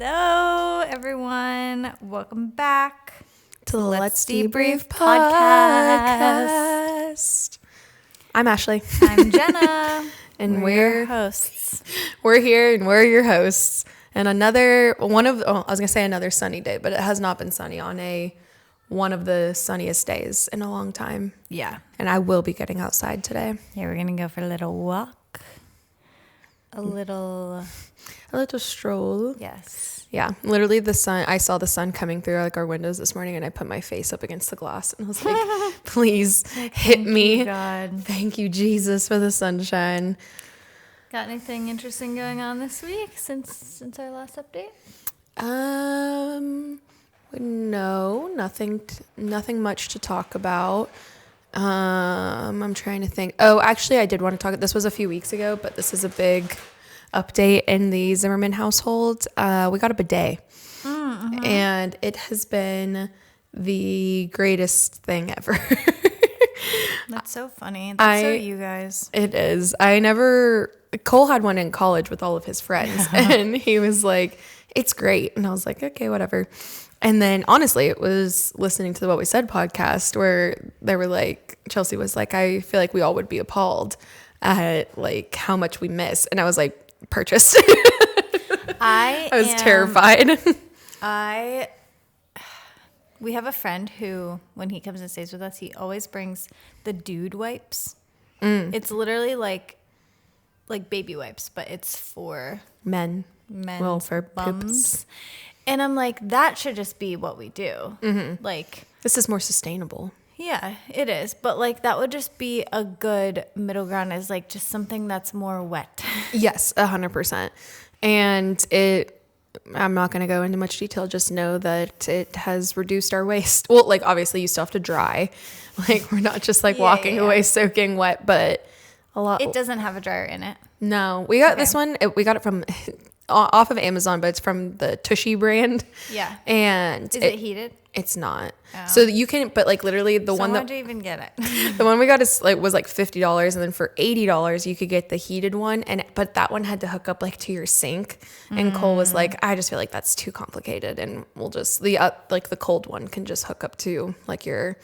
Hello, everyone. Welcome back to the Let's Debrief podcast. I'm Ashley. I'm Jenna. And we're your hosts. We're here and we're your hosts. And another sunny day, but it has not been sunny on one of the sunniest days in a long time. Yeah. And I will be getting outside today. Yeah, we're going to go for a little walk. A little stroll. Yes. Yeah, literally I saw the sun coming through like our windows this morning and I put my face up against the glass and I was like, please hit me. God. Thank you, Jesus, for the sunshine. Got anything interesting going on this week since our last update? No, nothing much to talk about. I'm trying to think. Oh, actually, I did want to talk. This was a few weeks ago, but this is a big update in the Zimmerman household. We got a bidet, and it has been the greatest thing ever. That's so funny. That's so you guys. It is. Cole had one in college with all of his friends, and he was like, "It's great," and I was like, "Okay, whatever." And then honestly, it was listening to the What We Said podcast where they were like, Chelsea was like, I feel like we all would be appalled at like how much we miss. And I was like, purchase. I was terrified. We have a friend who, when he comes and stays with us, he always brings the dude wipes. It's literally like baby wipes, but it's for men's for bums. poops. And I'm like, that should just be what we do. Mm-hmm. Like, this is more sustainable. Yeah, it is. But like, that would just be a good middle ground, is like just something that's more wet. Yes, 100%. And I'm not going to go into much detail. Just know that it has reduced our waste. Well, like obviously you still have to dry. Like we're not just like walking away soaking wet, but a lot. It doesn't have a dryer in it. No, we got this one. We got it from off of Amazon, but it's from the Tushy brand. Yeah. And is it heated? It's not. Oh. So you can, but like literally one that. Why'd you even get it? The one we got was like $50, and then for $80 you could get the heated one, but that one had to hook up like to your sink. And Cole was like, I just feel like that's too complicated, and we'll just the cold one can just hook up to like your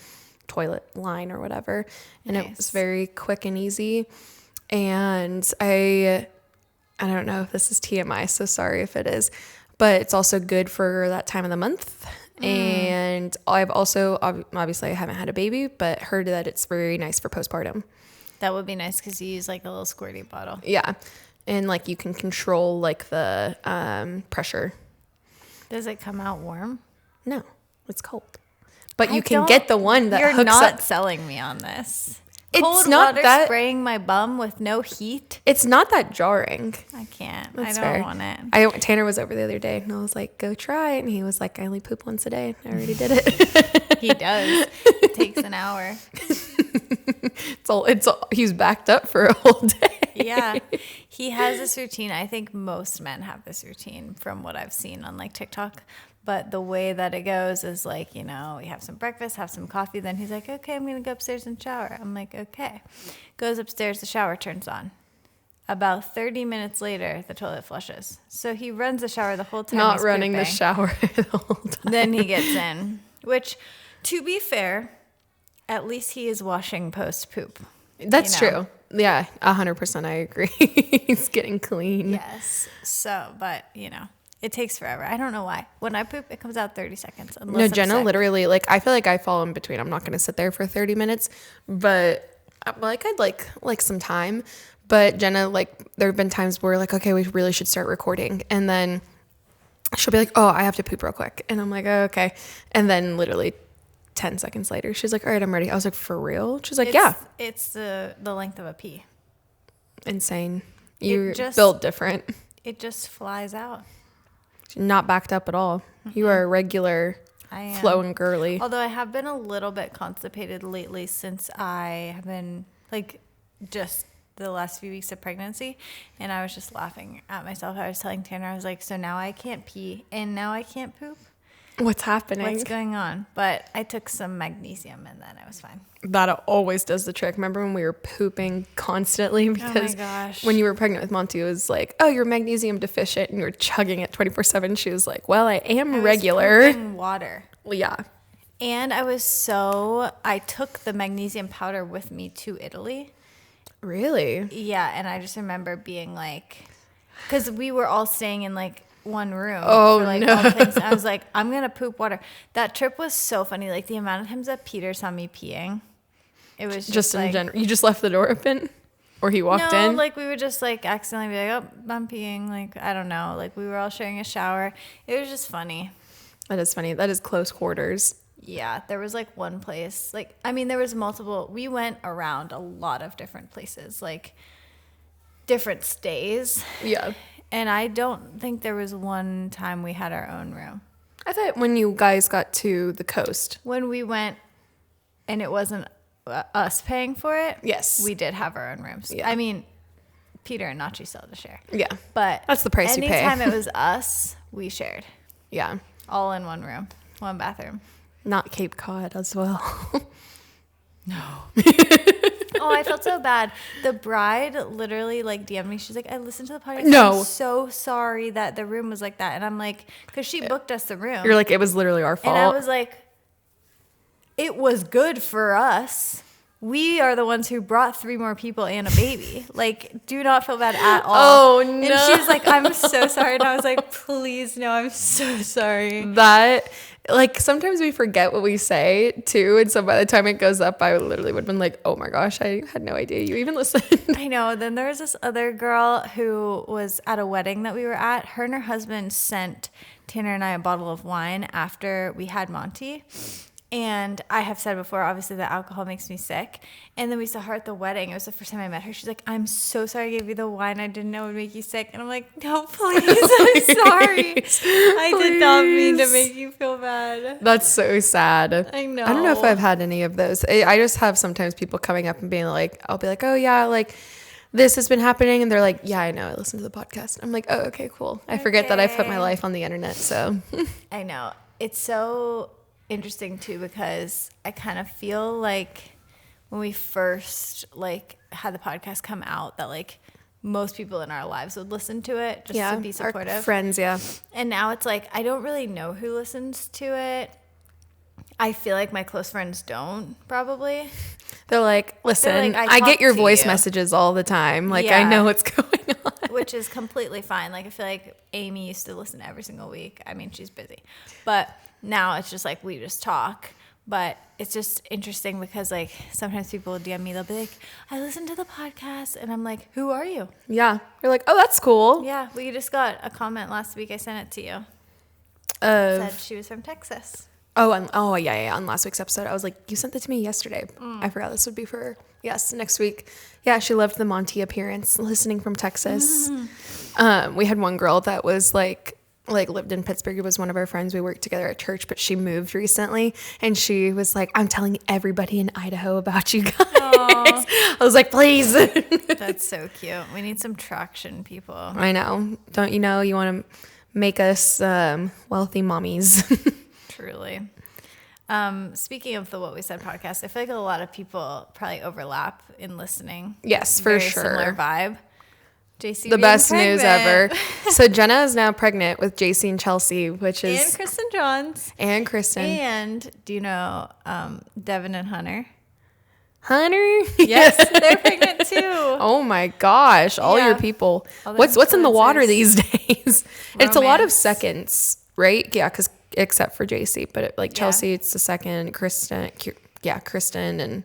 toilet line or whatever, and It was very quick and easy. And I don't know if this is TMI, so sorry if it is, but it's also good for that time of the month. And I've also, obviously I haven't had a baby, but heard that it's very nice for postpartum. That would be nice because you use like a little squirty bottle. Yeah. And like you can control like the pressure. Does it come out warm? No, it's cold. But you can get the one that hooks up. You're not selling me on this. It's not that spraying my bum with no heat. It's not that jarring. I can't. That's I don't want it. Tanner was over the other day and I was like, go try it. And he was like, I only poop once a day. I already did it. He does. It takes an hour. He's backed up for a whole day. Yeah. He has this routine. I think most men have this routine from what I've seen on like TikTok. But the way that it goes is like, we have some breakfast, have some coffee. Then he's like, okay, I'm going to go upstairs and shower. I'm like, okay. Goes upstairs, the shower turns on. About 30 minutes later, the toilet flushes. So he runs the shower the whole time. Not running the shower the whole time. Then he gets in, which, to be fair, at least he is washing post-poop. That's true. Yeah, 100% I agree. He's getting clean. Yes. So, but, it takes forever. I don't know why. When I poop, it comes out 30 seconds. No, Jenna literally, like, I feel like I fall in between. I'm not going to sit there for 30 minutes, but like I'd like some time. But Jenna, like, there have been times where like, okay, we really should start recording. And then she'll be like, oh, I have to poop real quick. And I'm like, oh, okay. And then literally 10 seconds later, she's like, all right, I'm ready. I was like, for real? She's like, yeah. It's the length of a pee. Insane. You're built different. It just flies out. Not backed up at all. Mm-hmm. You are a regular flowing girly. Although I have been a little bit constipated lately since I have been like just the last few weeks of pregnancy, and I was just laughing at myself. I was telling Tanner, I was like, so now I can't pee and now I can't poop. What's happening? What's going on? But I took some magnesium and then I was fine. That always does the trick. Remember when we were pooping constantly because gosh. when you were pregnant with Monty, it was like, oh, you're magnesium deficient, and you were chugging it 24/7. She was like, well, I am regular. I was pooping water. Yeah. And I took the magnesium powder with me to Italy. Really? Yeah, and I just remember being like, because we were all staying in like one room. Oh, for, like, no. all the things. I was like, I'm gonna poop water. That trip was so funny. Like the amount of times that Peter saw me peeing, it was Just in like, general. You just left the door open? Or he walked no, in? like we would just like accidentally be like, oh, I'm peeing. Like I don't know. Like we were all sharing a shower. It was just funny. That is funny. That is close quarters. Yeah, there was like one place. Like I mean, there was multiple. We went around a lot of different places, like different stays. Yeah. And I don't think there was one time we had our own room. I thought when you guys got to the coast. When we went and it wasn't us paying for it, Yes. we did have our own rooms. Yeah. I mean, Peter and Nachi still had to share. Yeah. But That's the price you pay. anytime it was us, we shared. Yeah. All in one room, one bathroom. Not Cape Cod as well. Oh, I felt so bad. The bride literally like DM'd me. She's like, I listened to the podcast. No. I'm so sorry that the room was like that. And I'm like, because she booked us the room. You're like, it was literally our fault. And I was like, it was good for us. We are the ones who brought 3 more people and a baby. Like, do not feel bad at all. Oh, no. And she was like, I'm so sorry. And I was like, please, no, I'm so sorry. That, like, sometimes we forget what we say, too. And so by the time it goes up, I literally would have been like, oh, my gosh, I had no idea you even listened. I know. Then there was this other girl who was at a wedding that we were at. Her and her husband sent Tanner and I a bottle of wine after we had Monty. And I have said before, obviously, that alcohol makes me sick. And then we saw her at the wedding. It was the first time I met her. She's like, I'm so sorry I gave you the wine. I didn't know it would make you sick. And I'm like, no, please. I'm sorry. I did not mean to make you feel bad. That's so sad. I know. I don't know if I've had any of those. I just have sometimes people coming up and being like, I'll be like, oh, yeah, like, this has been happening. And they're like, yeah, I know. I listened to the podcast. I'm like, oh, okay, cool. I forget that I put my life on the internet. So I know. It's so interesting too because I kind of feel like when we first like had the podcast come out that like most people in our lives would listen to it just to be supportive. Our friends, yeah. And now it's like I don't really know who listens to it. I feel like my close friends don't probably. They're like, listen, like I talk get your to voice you. messages all the time. Like, Yeah. I know what's going on. Which is completely fine. Like I feel like Amy used to listen every single week. I mean, she's busy. But now it's just like we just talk. But it's just interesting because like sometimes people will DM me, they'll be like, I listened to the podcast and I'm like, who are you? Yeah. You're like, oh, that's cool. Yeah, we just got a comment last week. I sent it to you. Said she was from Texas. Yeah. On last week's episode, I was like, you sent that to me yesterday. I forgot this would be for her. Yes, next week. Yeah, she loved the Monty appearance, listening from Texas. We had one girl that was like lived in Pittsburgh. It was one of our friends. We worked together at church, but she moved recently. And she was like, I'm telling everybody in Idaho about you guys. I was like, please. That's so cute. We need some traction, people. I know. Don't you know you want to make us wealthy mommies? Truly. Speaking of the What We Said podcast, I feel like a lot of people probably overlap in listening. Yes, for Very sure. Similar vibe. JC The being best news pregnant. ever. So Jenna is now pregnant with JC and Chelsea, which is And Kristen Johns. and Kristen. And do you know Devin and Hunter? Hunter? Yes, they're pregnant too. Oh my gosh, all Yeah. your people. All the What's in the water influencers. these days? It's a lot of Romance. seconds, right? Yeah, because except for JC, but like Yeah. Chelsea, it's the second. Kristen, and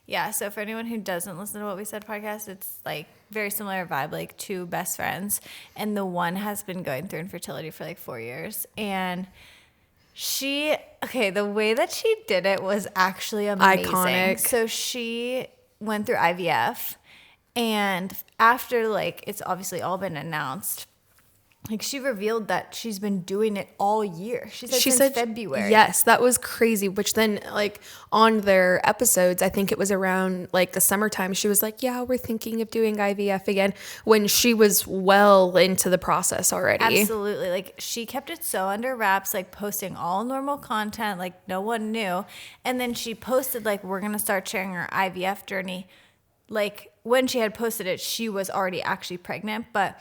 Yeah, so for anyone who doesn't listen to What We Said podcast, it's like very similar vibe, like 2 best friends. And the one has been going through infertility for like 4 years. And the way that she did it was actually amazing. Iconic. So she went through IVF. And after like, it's obviously all been announced, like she revealed that she's been doing it all year. She She since said February. Yes, that was crazy. Which then, like, on their episodes, I think it was around like the summertime, she was like, yeah, we're thinking of doing IVF again, when she was well into the process already. Absolutely. Like she kept it so under wraps, like posting all normal content, like no one knew. And then she posted like, we're going to start sharing our IVF journey. Like when she had posted it, she was already actually pregnant, but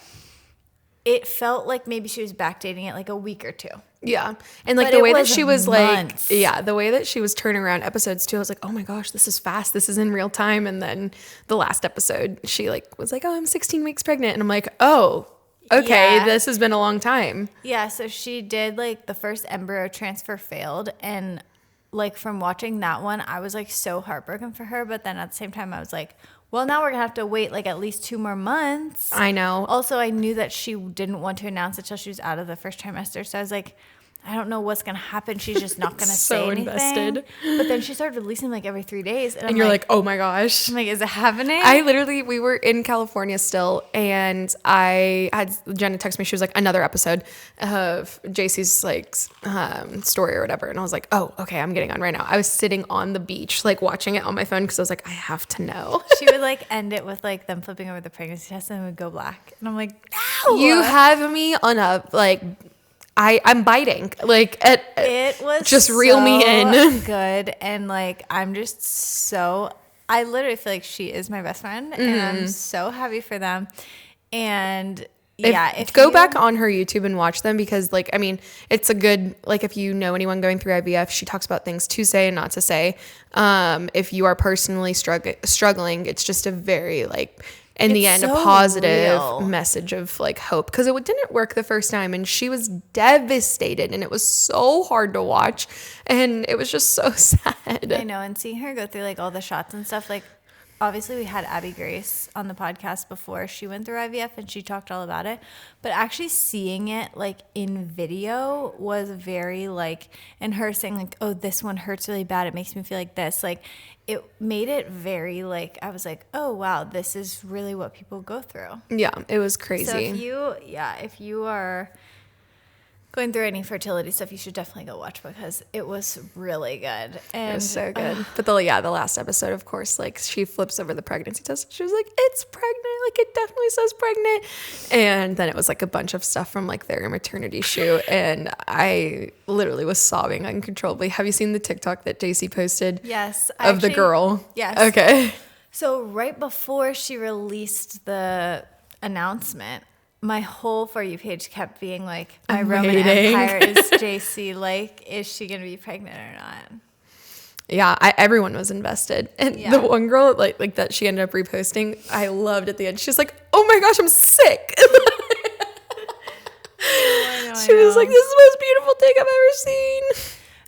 it felt like maybe she was backdating it like a week or two. Yeah. And like But the it way that was she was months. like, yeah, the way that she was turning around episodes too, I was like, oh my gosh, this is fast. This is in real time. And then the last episode, she like was like, oh, I'm 16 weeks pregnant. And I'm like, oh, okay, Yeah. this has been a long time. Yeah, so she did like the first embryo transfer failed, and like from watching that one, I was like so heartbroken for her, but then at the same time I was like, well, now we're going to have to wait like at least 2 more months. I know. Also, I knew that she didn't want to announce it till she was out of the first trimester, so I was like, I don't know what's going to happen. She's just not going to So say anything. invested. But then she started releasing like every 3 days, and And you're like, oh my gosh. I'm like, is it happening? We were in California still, and I had Jenna text me. She was like, another episode of JC's like story or whatever. And I was like, oh, okay, I'm getting on right now. I was sitting on the beach, like watching it on my phone because I was like, I have to know. She would like end it with like them flipping over the pregnancy test, and it would go black. And I'm like, no. You have me on a like, I'm biting like It was just reel me so in. good, and like I'm just so, I literally feel like she is my best friend, and I'm so happy for them. And if Go you- back on her YouTube and watch them, because like, I mean, it's a good, like, if you know anyone going through IVF, she talks about things to say and not to say. If you are personally struggling, it's just a very like, in the It's end, a so positive real. message of like hope, because it didn't work the first time and she was devastated and it was so hard to watch and it was just so sad. I know, and seeing her go through like all the shots and stuff, like obviously we had Abby Grace on the podcast before she went through IVF and she talked all about it, but actually seeing it like in video was very like, and her saying like, oh, this one hurts really bad, it makes me feel like this, like it made it very like, I was like, oh wow, this is really what people go through. Yeah, it was crazy. So if you are going through any fertility stuff, you should definitely go watch, because it was really good. And It was so good. But the last episode, of course, like she flips over the pregnancy test. She was like, it's pregnant. Like it definitely says pregnant. And then it was like a bunch of stuff from like their maternity shoot. And I literally was sobbing uncontrollably. Have you seen the TikTok that JC posted? Yes. Of the girl? Yes. Okay. So right before she released the announcement, my whole For You page kept being like, my I'm Roman waiting. Empire is JC. Like, is she going to be pregnant or not? Yeah, everyone was invested. And Yeah. the one girl, like that she ended up reposting, I loved at the end. She's like, oh my gosh, I'm sick. She was like, this is the most beautiful thing I've ever seen.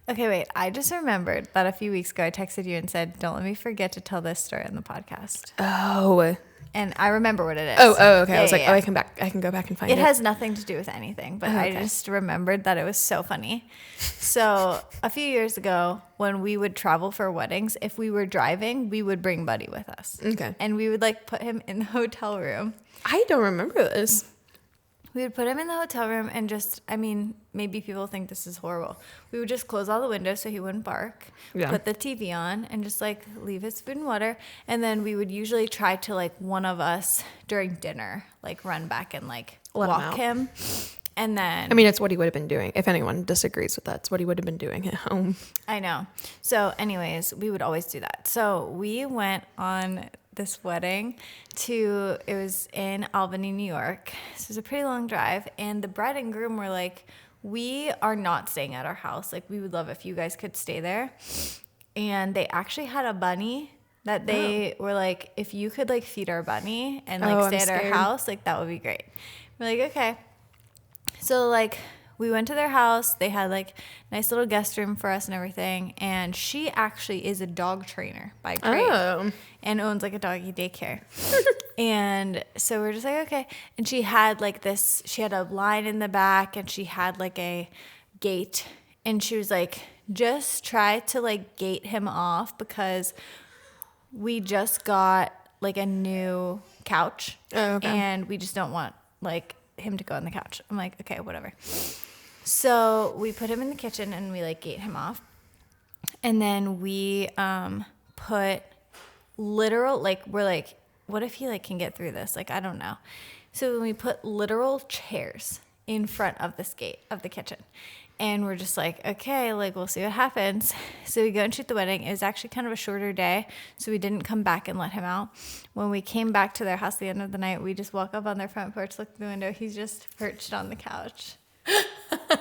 Okay, wait. I just remembered that a few weeks ago I texted you and said, don't let me forget to tell this story on the podcast. Oh. And I remember what it is. Oh, okay. Yeah, I was like, yeah, oh, yeah. I can go back and find It it. has nothing to do with anything, but I okay. just remembered that it was so funny. So a few years ago, when we would travel for weddings, if we were driving, we would bring Buddy with us. Okay. And we would like put him in the hotel room. I don't remember this. We would put him in the hotel room and just, I mean, maybe people think this is horrible. We would just close all the windows so he wouldn't bark, Yeah. put the TV on, and just like leave his food and water. And then we would usually try to like one of us during dinner, like run back and like Let him walk out. him. And then, I mean, it's what he would have been doing. If anyone disagrees with that, it's what he would have been doing at home. I know. So anyways, we would always do that. So we went on this wedding it was in Albany, New York. So it was a pretty long drive. And the bride and groom were like, we are not staying at our house. Like, we would love if you guys could stay there. And they actually had a bunny that they were like, if you could like feed our bunny and like Oh, stay I'm at our scared. house, like that would be great. We're like, okay. So like we went to their house. They had like nice little guest room for us and everything. And she actually is a dog trainer by grade Oh. and owns like a doggy daycare. And so we're just like, okay. And she had like this, she had a line in the back and she had like a gate. And she was like, just try to like gate him off because we just got like a new couch. Oh, okay. And we just don't want like him to go on the couch. I'm like, okay, whatever. So we put him in the kitchen and we like gate him off. And then we put literal, like, we're like, what if he like can get through this? Like, I don't know. So we put literal chairs in front of this gate of the kitchen. And we're just like, okay, like, we'll see what happens. So we go and shoot the wedding. It was actually kind of a shorter day, so we didn't come back and let him out. When we came back to their house at the end of the night, we just walk up on their front porch, look through the window. He's just perched on the couch.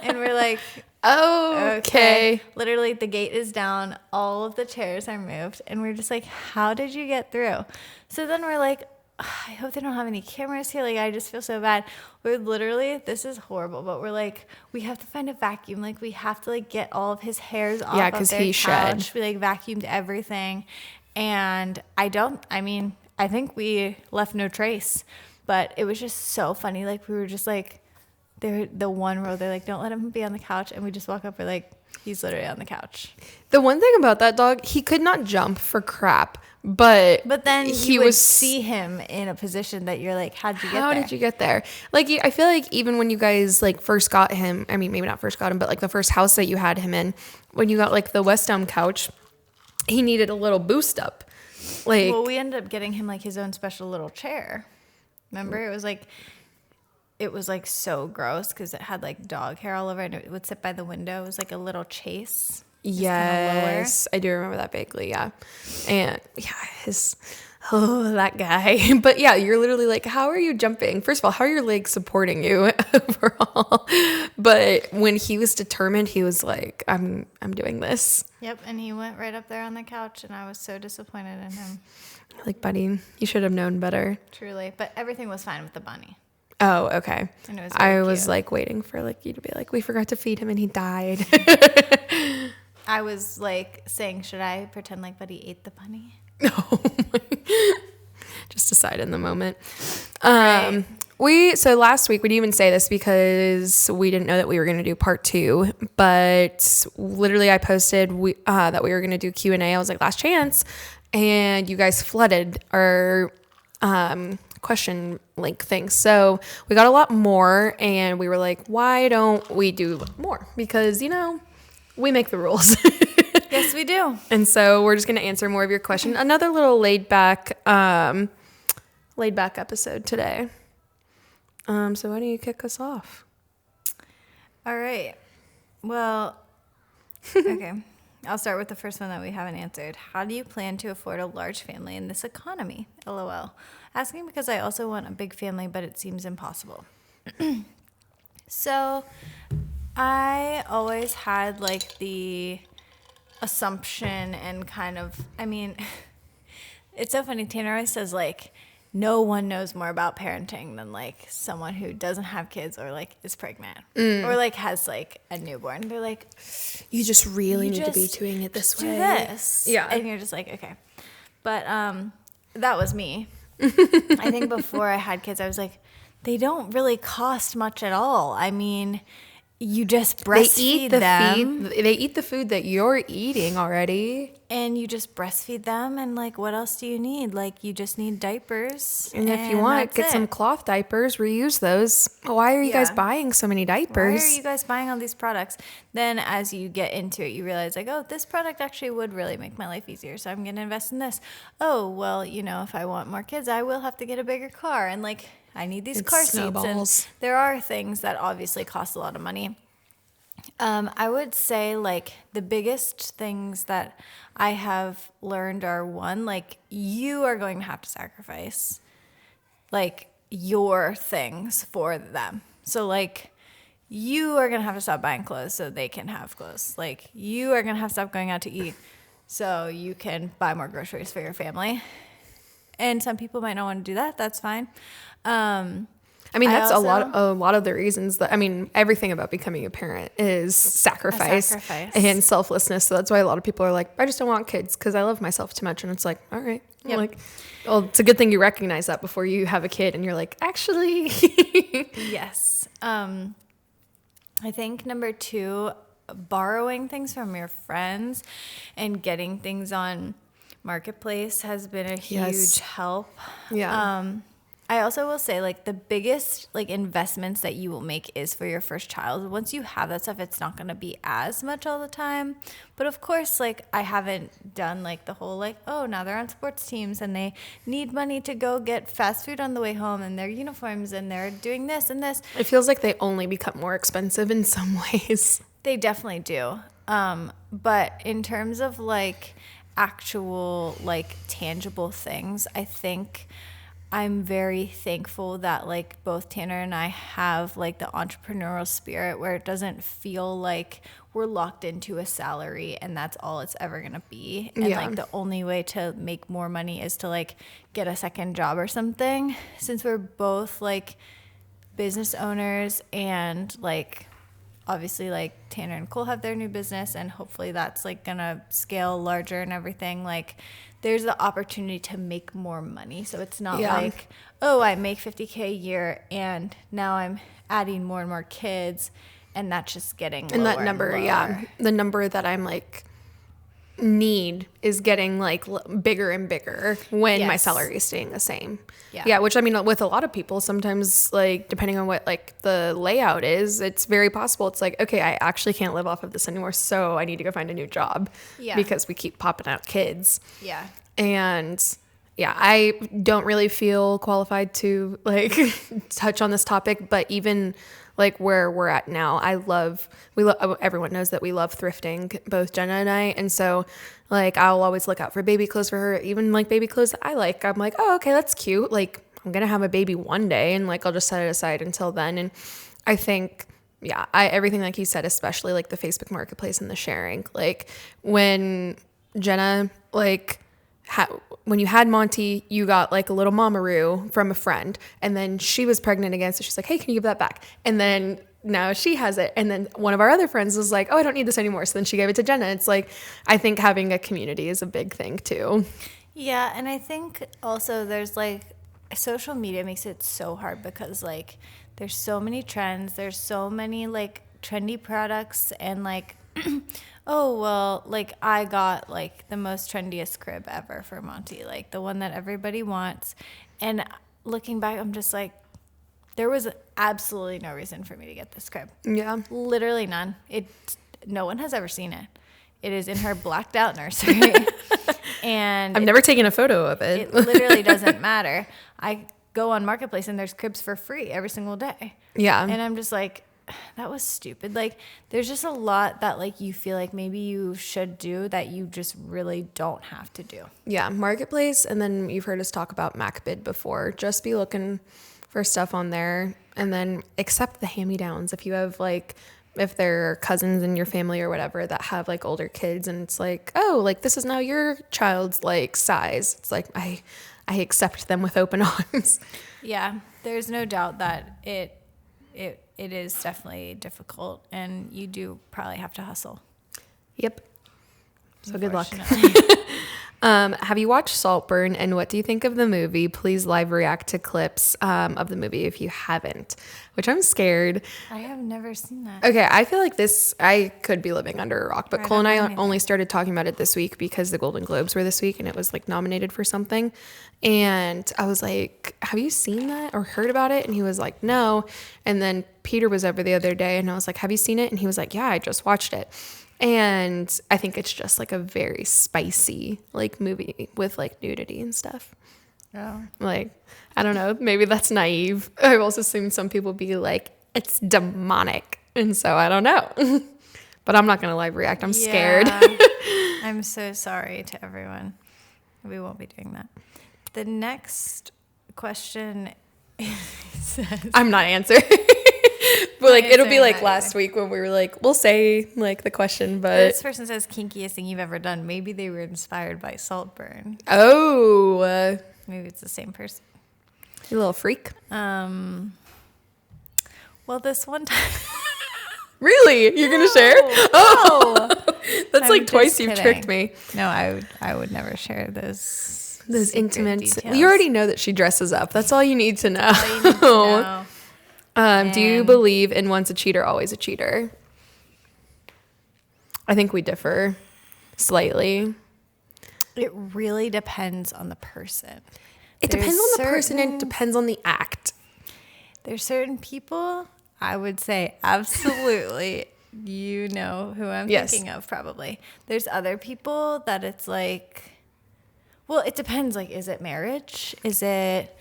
And we're like, okay. Literally, the gate is down. All of the chairs are moved. And we're just like, how did you get through? So then we're like, I hope they don't have any cameras here. Like, I just feel so bad. We're literally, this is horrible, but we're like, we have to find a vacuum. Like, we have to like get all of his hairs off of their couch. We like vacuumed everything. And I think we left no trace, but it was just so funny. Like, we were just like, the one row, they're like, don't let him be on the couch. And we just walk up, we're like, he's literally on the couch. The one thing about that dog, he could not jump for crap, but then you would see him in a position that you're like, how did you get there? Like, I feel like even when you guys like first got him, I mean, maybe not first got him, but like the first house that you had him in, when you got like the West Elm couch, he needed a little boost up. Like, well, we ended up getting him like his own special little chair. Remember, it was like so gross because it had like dog hair all over it. And it would sit by the window. It was like a little chase. Yes, I do remember that vaguely. Yeah. And yeah, that guy. But yeah, you're literally like, how are you jumping? First of all, how are your legs supporting you overall? But when he was determined, he was like, I'm doing this. Yep. And he went right up there on the couch and I was so disappointed in him. Like, buddy, you should have known better. Truly. But everything was fine with the bunny. Oh, okay. And it was I was like waiting for like you to be like, we forgot to feed him and he died. I was like saying, should I pretend like Buddy ate the bunny? No. Just decide in the moment. Right. So last week we didn't even say this because we didn't know that we were going to do part 2, but literally I posted that we were going to do Q&A. I was like, last chance. And you guys flooded our question link thing. So we got a lot more and we were like, why don't we do more? Because, we make the rules. Yes, we do. And so we're just going to answer more of your question. Another little laid back episode today. So why don't you kick us off? All right. Well, okay. I'll start with the first one that we haven't answered. How do you plan to afford a large family in this economy? LOL. Asking because I also want a big family, but it seems impossible. So I always had like the assumption and kind of, it's so funny. Tanner always says like, no one knows more about parenting than like someone who doesn't have kids or like is pregnant or like has like a newborn. They're like, you just really need to be doing it this way. Do this. Yeah. And you're just like, okay. But that was me. I think before I had kids, I was like, they don't really cost much at all. You just breastfeed them. They eat the food that you're eating already. And you just breastfeed them. And like, what else do you need? Like, you just need diapers. And if you want, get some cloth diapers, reuse those. Why are you guys buying so many diapers? Why are you guys buying all these products? Then as you get into it, you realize like, oh, this product actually would really make my life easier. So I'm going to invest in this. Oh, well, if I want more kids, I will have to get a bigger car. And like, I need these car snowballs. seats. And there are things that obviously cost a lot of money. I would say like the biggest things that I have learned are one, like you are going to have to sacrifice like your things for them. So like you are going to have to stop buying clothes so they can have clothes. Like you are going to have to stop going out to eat so you can buy more groceries for your family. And some people might not want to do that. That's fine. That's a lot of the reasons that, everything about becoming a parent is sacrifice and selflessness. So that's why a lot of people are like, I just don't want kids because I love myself too much. And it's like, all right. Yep. Like, well, it's a good thing you recognize that before you have a kid and you're like, actually. Yes. I think number 2, borrowing things from your friends and getting things on Marketplace has been a huge help. Yeah. I also will say, like, the biggest, like, investments that you will make is for your first child. Once you have that stuff, it's not going to be as much all the time. But of course, like, I haven't done, like, the whole, like, oh, now they're on sports teams and they need money to go get fast food on the way home and their uniforms and they're doing this and this. It feels like they only become more expensive in some ways. They definitely do. But in terms of, like, actual, like, tangible things, I think I'm very thankful that, like, both Tanner and I have, like, the entrepreneurial spirit where it doesn't feel like we're locked into a salary and that's all it's ever going to be. And, Yeah. like, the only way to make more money is to, like, get a second job or something. Since we're both, like, business owners and, like, obviously, like, Tanner and Cole have their new business and hopefully that's, like, gonna scale larger and everything. Like, there's the opportunity to make more money. So it's not Yeah. like, oh, I make $50K a year and now I'm adding more and more kids and that's just getting And lower that number, and yeah, lower. the number that I'm like need is getting like bigger and bigger when my Yes. salary is staying the same. Yeah. Yeah, which I mean, with a lot of people, sometimes like depending on what like the layout is, it's very possible. It's like, okay, I actually can't live off of this anymore, so I need to go find a new job Yeah. because we keep popping out kids. Yeah. And yeah, I don't really feel qualified to like touch on this topic, but even like where we're at now, everyone knows that we love thrifting, both Jenna and I. And so like, I'll always look out for baby clothes for her, even like baby clothes that I like. I'm like, oh, okay, that's cute. Like, I'm going to have a baby one day and like, I'll just set it aside until then. And I think, yeah, everything like you said, especially like the Facebook Marketplace and the sharing, like when Jenna, like, when you had Monty, you got like a little mamaroo from a friend, and then she was pregnant again, so she's like, hey, can you give that back? And then now she has it, and then one of our other friends was like, oh, I don't need this anymore, so then she gave it to Jenna. It's like, I think having a community is a big thing too. Yeah, and I think also there's like social media makes it so hard because like there's so many trends, there's so many like trendy products and like oh well, like I got like the most trendiest crib ever for Monty, like the one that everybody wants. And looking back, I'm just like there was absolutely no reason for me to get this crib. Yeah. Literally none. No one has ever seen it. It is in her blacked out nursery. And I've never taken a photo of it. it literally doesn't matter. I go on Marketplace and there's cribs for free every single day. Yeah. And I'm just like, that was stupid. Like, there's just a lot that like you feel like maybe you should do that you just really don't have to do. Yeah, Marketplace, and then you've heard us talk about MacBid before. Just be looking for stuff on there, and then accept the hand-me-downs if you have like, if there are cousins in your family or whatever that have like older kids, and it's like, oh, like this is now your child's like size. It's like I accept them with open arms. Yeah, there's no doubt that it is definitely difficult, and you do probably have to hustle. Yep. So good luck. Unfortunately. Have you watched Saltburn, and what do you think of the movie? Please live react to clips of the movie if you haven't, which I'm scared. I have never seen that. Okay, I feel like I could be living under a rock, but Right, Cole and I I don't either. only started talking about it this week because the Golden Globes were this week and it was like nominated for something. And I was like, have you seen that or heard about it? And he was like, no. And then Peter was over the other day and I was like, have you seen it? And he was like, yeah, I just watched it. And I think it's just like a very spicy like movie with like nudity and stuff. Oh. Like, I don't know, maybe that's naive. I've also seen some people be like, it's demonic. And so I don't know. But I'm not going to live react. I'm scared. I'm so sorry to everyone. We won't be doing that. The next question says, I'm not answering. But like, it'll be answering like that last either. week when we were like, we'll say like the question, but this person says kinkiest thing you've ever done. Maybe they were inspired by Saltburn. oh, Maybe it's the same person. you little freak. Well, this one time. Really? You're going to share? Oh, That's I'm like just twice you've kidding. tricked me. No, I would never share those secret Intimate. details. You already know that she dresses up. That's all you need to know. All you need to know. Do you And- believe in once a cheater, always a cheater? I think we differ slightly. It really depends on the person. It depends on the person and it depends on the act. There's certain people, I would say absolutely, you know who I'm thinking of probably. There's other people that it's like, well, it depends. Like, is it marriage? Is it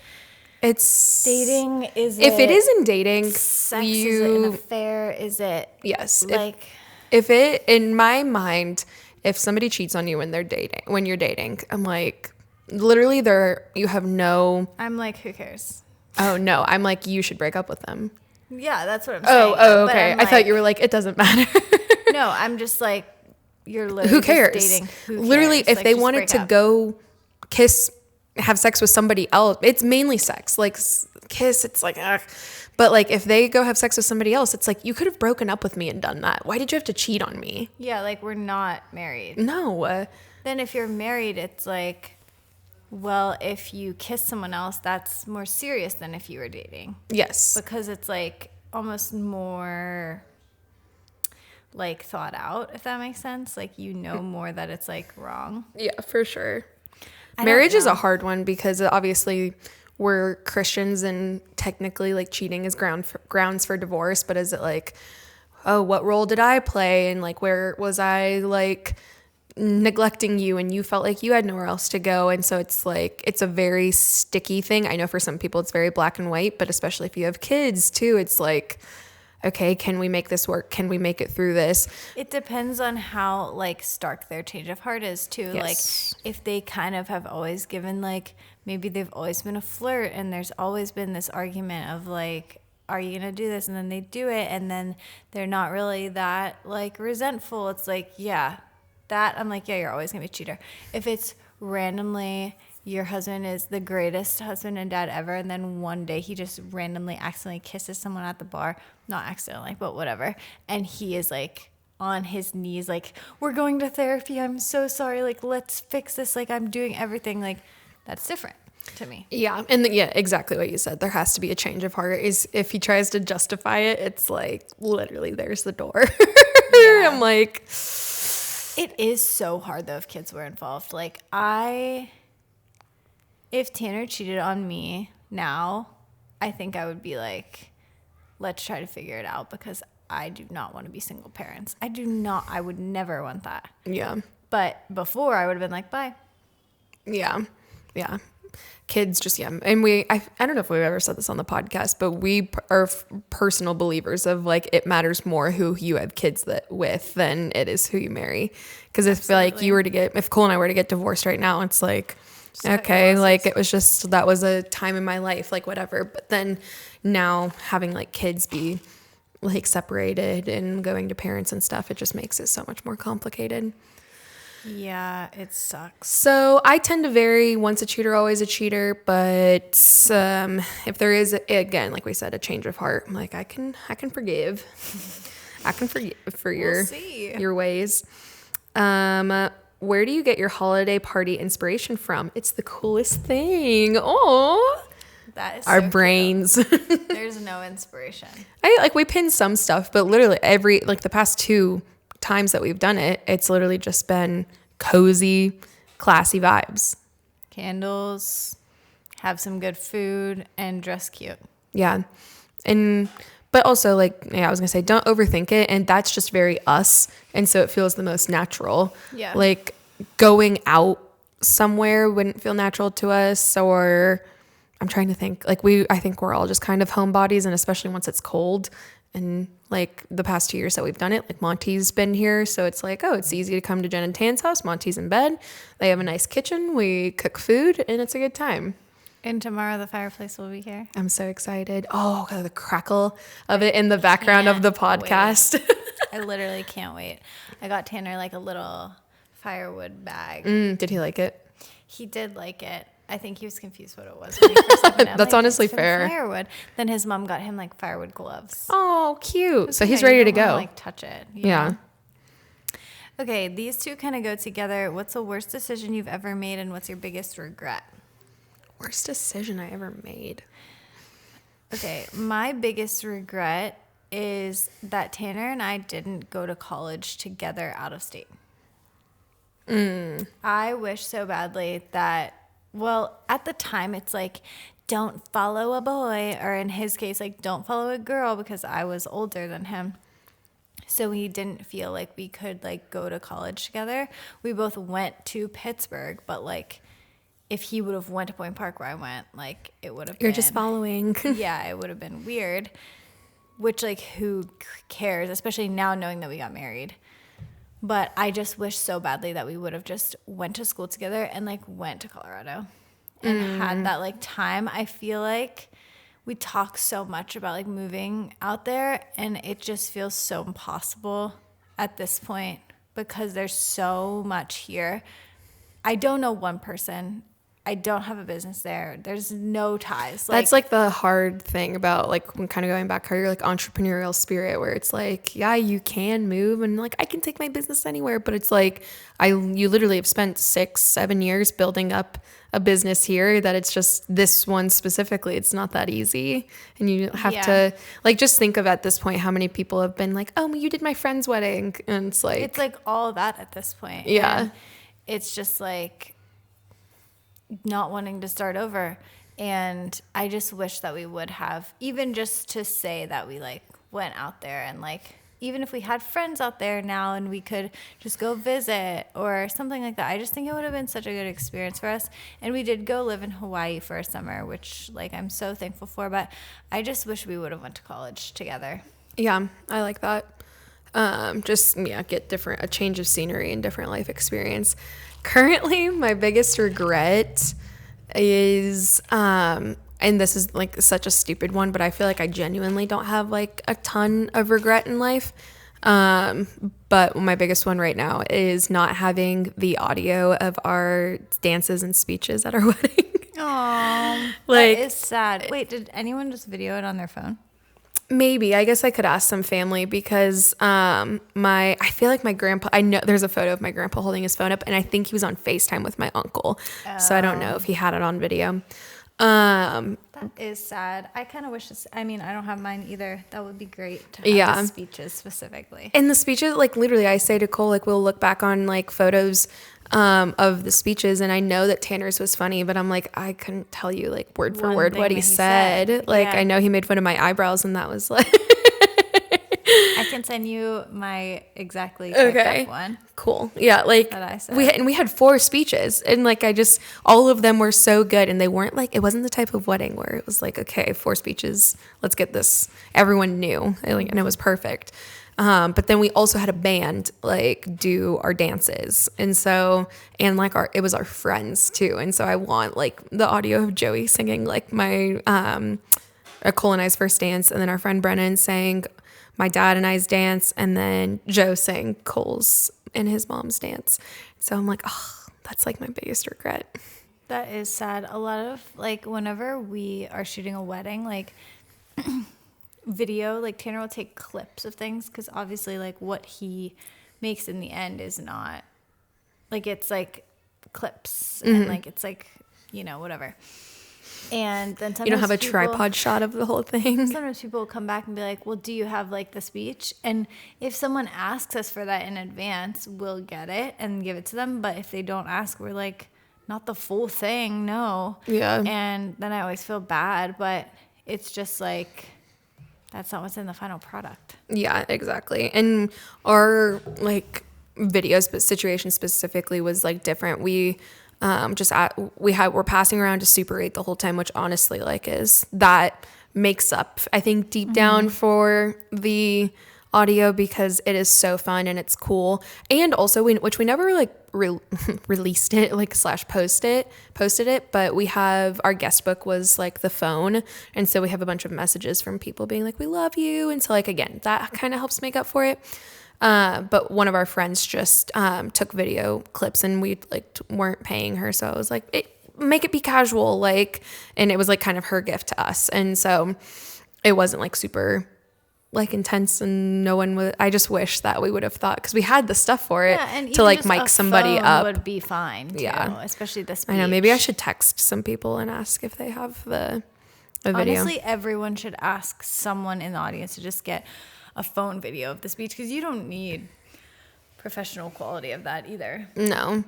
dating? Is if it isn't dating, sex? Is it an affair? Is it like if it in my mind, if somebody cheats on you when you're dating, I'm like, literally you have no. I'm like, who cares? Oh no, I'm like, you should break up with them. Yeah, that's what I'm saying. Oh, okay. I thought you were like, it doesn't matter. No, I'm just like, you're literally who cares? just dating. Who literally, cares? if they wanted to go kiss, have sex with somebody else, it's mainly sex. Like kiss, it's like, ugh. But like if they go have sex with somebody else, it's like, you could have broken up with me and done that. Why did you have to cheat on me? Yeah, like we're not married. No. Then if you're married, it's like, well, if you kiss someone else, that's more serious than if you were dating. Yes. Because it's like almost more like thought out, if that makes sense. Like, you know more that it's like wrong. Yeah, for sure. Marriage is a hard one because obviously we're Christians and technically like cheating is grounds for divorce. But is it like, oh, what role did I play? And like, where was I like neglecting you and you felt like you had nowhere else to go? And so it's like, it's a very sticky thing. I know for some people it's very black and white, but especially if you have kids too, it's like, okay, can we make this work? Can we make it through this? It depends on how like stark their change of heart is too. Yes. Like if they kind of have always given like, maybe they've always been a flirt and there's always been this argument of like, are you gonna do this? And then they do it and then they're not really that like resentful. It's like, yeah, that I'm like, yeah, you're always gonna be a cheater. If it's randomly your husband is the greatest husband and dad ever, and then one day he just randomly accidentally kisses someone at the bar, not accidentally, but whatever, and he is like on his knees like, we're going to therapy, I'm so sorry, like let's fix this, like I'm doing everything, like that's different to me. Yeah, and yeah, exactly what you said. There has to be a change of heart. Is if he tries to justify it, it's like literally there's the door. Yeah. I'm like, it is so hard though if kids were involved. Like if Tanner cheated on me now, I think I would be like, let's try to figure it out because I do not want to be single parents. I would never want that. Yeah. But before I would have been like, bye. Yeah. Yeah. Kids just, yeah. And I don't know if we've ever said this on the podcast, but we are personal believers of like, it matters more who you have kids with than it is who you marry. Because if like if Cole and I were to get divorced right now, it's like, okay, like it was just, that was a time in my life, like whatever. But then now having like kids be like separated and going to parents and stuff, it just makes it so much more complicated. Yeah, it sucks. So I tend to vary, once a cheater, always a cheater. But if there is, again, like we said, a change of heart, I'm like, I can forgive. I can forgive for your ways. Where do you get your holiday party inspiration from? It's the coolest thing. Oh, that is our so brains. There's no inspiration. We pin some stuff, but literally the past 2 times that we've done it, it's literally just been cozy, classy vibes. Candles, have some good food, and dress cute. Yeah. But also, I was going to say, don't overthink it. And that's just very us. And so it feels the most natural. Yeah. Like going out somewhere wouldn't feel natural to us. Or I'm trying to think, I think we're all just kind of homebodies. And especially once it's cold. And the past 2 years that we've done it, Monty's been here. So it's like, oh, it's easy to come to Jen and Tan's house. Monty's in bed. They have a nice kitchen. We cook food and it's a good time. And tomorrow the fireplace will be here. I'm so excited. Oh, the crackle of it in the background of the podcast. I literally can't wait. I got Tanner a little firewood bag. Did he like it? He did like it. I think he was confused what it was when he first opened it. That's honestly fair. Firewood. Then his mom got him firewood gloves. Oh, cute. So he's ready to go. Want to, touch it. Yeah. Okay, these two kind of go together. What's the worst decision you've ever made, and what's your biggest regret? Worst decision I ever made. Okay, my biggest regret is that Tanner and I didn't go to college together out of state. I wish so badly that Well, at the time, it's like, don't follow a boy, or in his case, like, don't follow a girl, because I was older than him. So we didn't feel like we could like go to college together. We both went to Pittsburgh, but like if he would have went to Point Park where I went, like it would have You're been, just following. yeah, it would have been weird. Which like who cares, especially now knowing that we got married. But I just wish so badly that we would have just went to school together and like went to Colorado and had that like time. I feel like we talk so much about like moving out there, and it just feels so impossible at this point because there's so much here. I don't know one person. I don't have a business there. There's no ties. That's like the hard thing about like when kind of going back, how you're like entrepreneurial spirit, where it's like, yeah, you can move and like I can take my business anywhere, but it's like you literally have spent 6-7 years building up a business here that it's just this one specifically. It's not that easy, and you have to like just think of at this point how many people have been like, oh, you did my friend's wedding, and it's like all that at this point. Yeah, and it's just like not wanting to start over. And I just wish that we would have, even just to say that we like went out there, and like even if we had friends out there now and we could just go visit or something like that, I just think it would have been such a good experience for us. And we did go live in Hawaii for a summer, which like I'm so thankful for, but I just wish we would have went to college together. Yeah, I like that. Get a change of scenery and different life experience. Currently, my biggest regret is, and this is like such a stupid one, but I feel like I genuinely don't have like a ton of regret in life. But my biggest one right now is not having the audio of our dances and speeches at our wedding. Oh, like, that is sad. Wait, did anyone just video it on their phone? Maybe. I guess I could ask some family because I feel like my grandpa, I know there's a photo of my grandpa holding his phone up, and I think he was on FaceTime with my uncle. So I don't know if he had it on video. That is sad. I kind of wish I don't have mine either. That would be great to have the speeches specifically. And the speeches, like literally I say to Cole, like we'll look back on like photos of the speeches, and I know that Tanner's was funny, but I'm like, I couldn't tell you like word for word what he said. Like I know he made fun of my eyebrows, and that was like I can send you my exactly typed up one. Cool. Yeah, like that I said. we had 4 speeches, and like all of them were so good, and they weren't like, it wasn't the type of wedding where it was like, okay, 4 speeches, let's get this. Everyone knew, and it was perfect. But then we also had a band like do our dances, and like it was our friends too, and so I want like the audio of Joey singing like my Cole and I's first dance, and then our friend Brennan sang my dad and I's dance, and then Joe sang Cole's and his mom's dance. So I'm like, oh, that's like my biggest regret. That is sad. A lot of like whenever we are shooting a wedding, like video, like Tanner will take clips of things, because obviously like what he makes in the end is not like, it's like clips and like it's like, whatever. And then sometimes you don't have a tripod shot of the whole thing. Sometimes people will come back and be like, well, do you have like the speech? And if someone asks us for that in advance, we'll get it and give it to them. But if they don't ask, we're like, not the full thing, no. Yeah. And then I always feel bad, but it's just like, that's not what's in the final product. Yeah, exactly. And our like videos, but situation specifically was like different. We're passing around to Super 8 the whole time, which honestly like that makes up, I think, deep down for the audio, because it is so fun and it's cool. And also which we never like released it, like / posted it, but we have our guest book was like the phone, and so we have a bunch of messages from people being like, we love you, and so like again that kind of helps make up for it. But one of our friends just took video clips, and we like weren't paying her, so I was like, make it be casual, like, and it was like kind of her gift to us, and so it wasn't like super like intense, and no one would. I just wish that we would have thought, because we had the stuff for it to like mic somebody up. Would be fine too, especially the speech. I know, maybe I should text some people and ask if they have a video. Honestly, everyone should ask someone in the audience to just get a phone video of the speech, because you don't need professional quality of that either. No.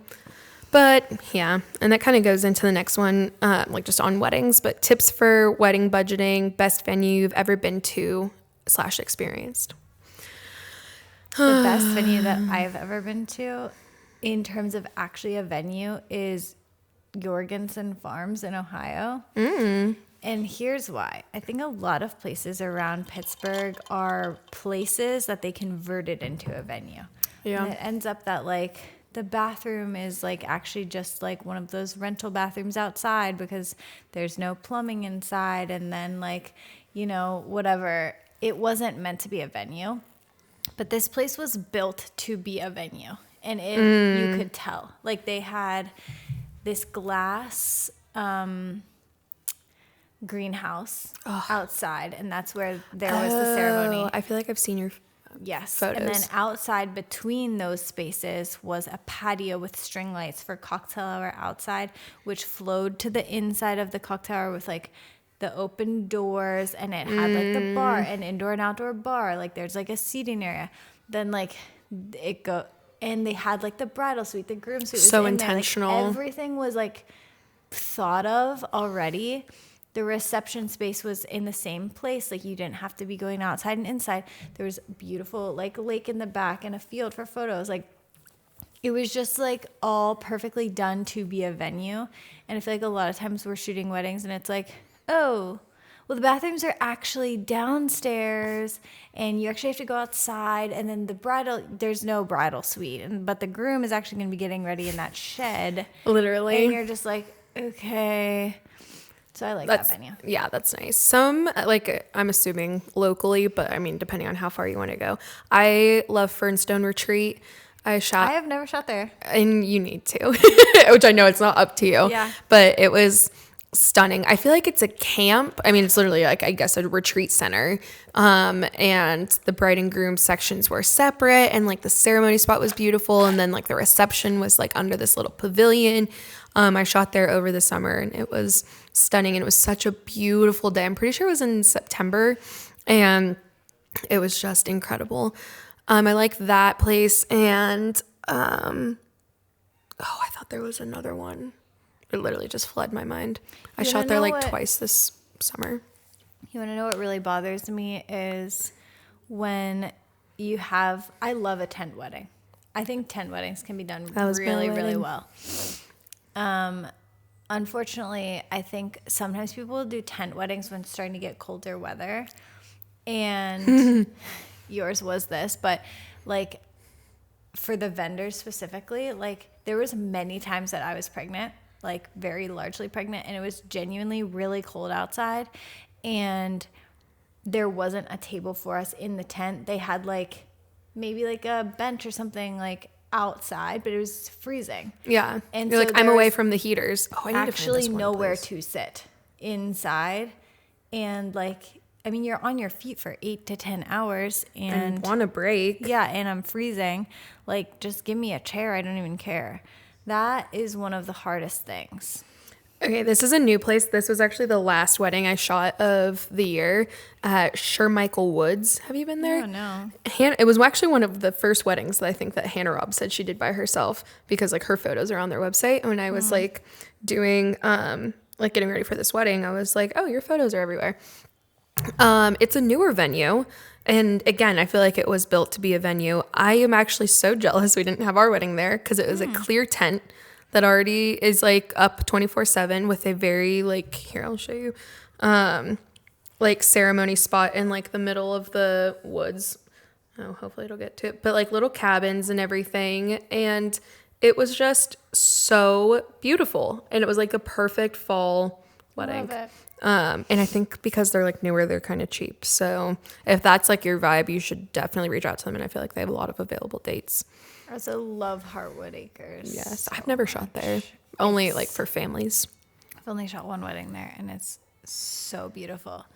But yeah, and that kind of goes into the next one, like just on weddings, but tips for wedding budgeting, best venue you've ever been to / experienced. The best venue that I've ever been to in terms of actually a venue is Jorgensen Farms in Ohio. And here's why. I think a lot of places around Pittsburgh are places that they converted into a venue. Yeah. And it ends up that like the bathroom is like actually just like one of those rental bathrooms outside because there's no plumbing inside. And then like, you know, whatever. It wasn't meant to be a venue. But this place was built to be a venue. And you could tell. Like they had this glass greenhouse outside, and that's where there was the ceremony. I feel like I've seen your Yes. photos. And then outside between those spaces was a patio with string lights for cocktail hour outside, which flowed to the inside of the cocktail hour with like the open doors, and it had like the bar, an indoor and outdoor bar. Like there's like a seating area. Then like and they had like the bridal suite, the groom suite. Was So in there. Like, intentional. everything was like thought of already. The reception space was in the same place. Like you didn't have to be going outside and inside. There was beautiful like lake in the back and a field for photos. Like it was just like all perfectly done to be a venue. And I feel like a lot of times we're shooting weddings and it's like, oh, well, the bathrooms are actually downstairs and you actually have to go outside. And then there's no bridal suite. But the groom is actually going to be getting ready in that shed. Literally. And you're just like, okay. So I like that venue. Yeah, that's nice. Some, like, I'm assuming locally, but I mean, depending on how far you want to go. I love Fernstone Retreat. I have never shot there. And you need to, which I know it's not up to you. Yeah. But it was stunning. I feel like it's a camp. I mean, it's literally like, I guess, a retreat center. And the bride and groom sections were separate, and like the ceremony spot was beautiful. And then like the reception was like under this little pavilion. I shot there over the summer and it was stunning. And it was such a beautiful day. I'm pretty sure it was in September and it was just incredible. I like that place. And, I thought there was another one. It literally just fled my mind. I shot there like twice this summer. You want to know what really bothers me is when I love a tent wedding. I think tent weddings can be done really, really well. Unfortunately, I think sometimes people will do tent weddings when it's starting to get colder weather. And yours was this, but like for the vendors specifically, like there was many times that I was pregnant, like very largely pregnant, and it was genuinely really cold outside. And there wasn't a table for us in the tent. They had like maybe like a bench or something like outside, but it was freezing. Yeah. And you're so like, I'm away from the heaters. Oh, I need actually to find this nowhere place. to sit inside. And like, I mean, you're on your feet for 8 to 10 hours and want a break. Yeah. And I'm freezing. Like, just give me a chair. I don't even care. That is one of the hardest things. Okay, this is a new place. This was actually the last wedding I shot of the year at Shermichael Woods. Have you been there? Oh, no. It was actually one of the first weddings that I think that Hannah Robb said she did by herself, because like her photos are on their website. And when I was like doing, like getting ready for this wedding, I was like, oh, your photos are everywhere. It's a newer venue. And again, I feel like it was built to be a venue. I am actually so jealous we didn't have our wedding there, because it was a clear tent that already is like up 24/7 with a very like, here, I'll show you, like ceremony spot in like the middle of the woods. Oh, hopefully it'll get to it, but like little cabins and everything. And it was just so beautiful. And it was like a perfect fall wedding. Love it. And I think because they're like newer, they're kind of cheap. So if that's like your vibe, you should definitely reach out to them. And I feel like they have a lot of available dates. I also love Heartwood Acres. Yes, so I've never shot there. Only like for families. I've only shot one wedding there, and it's so beautiful.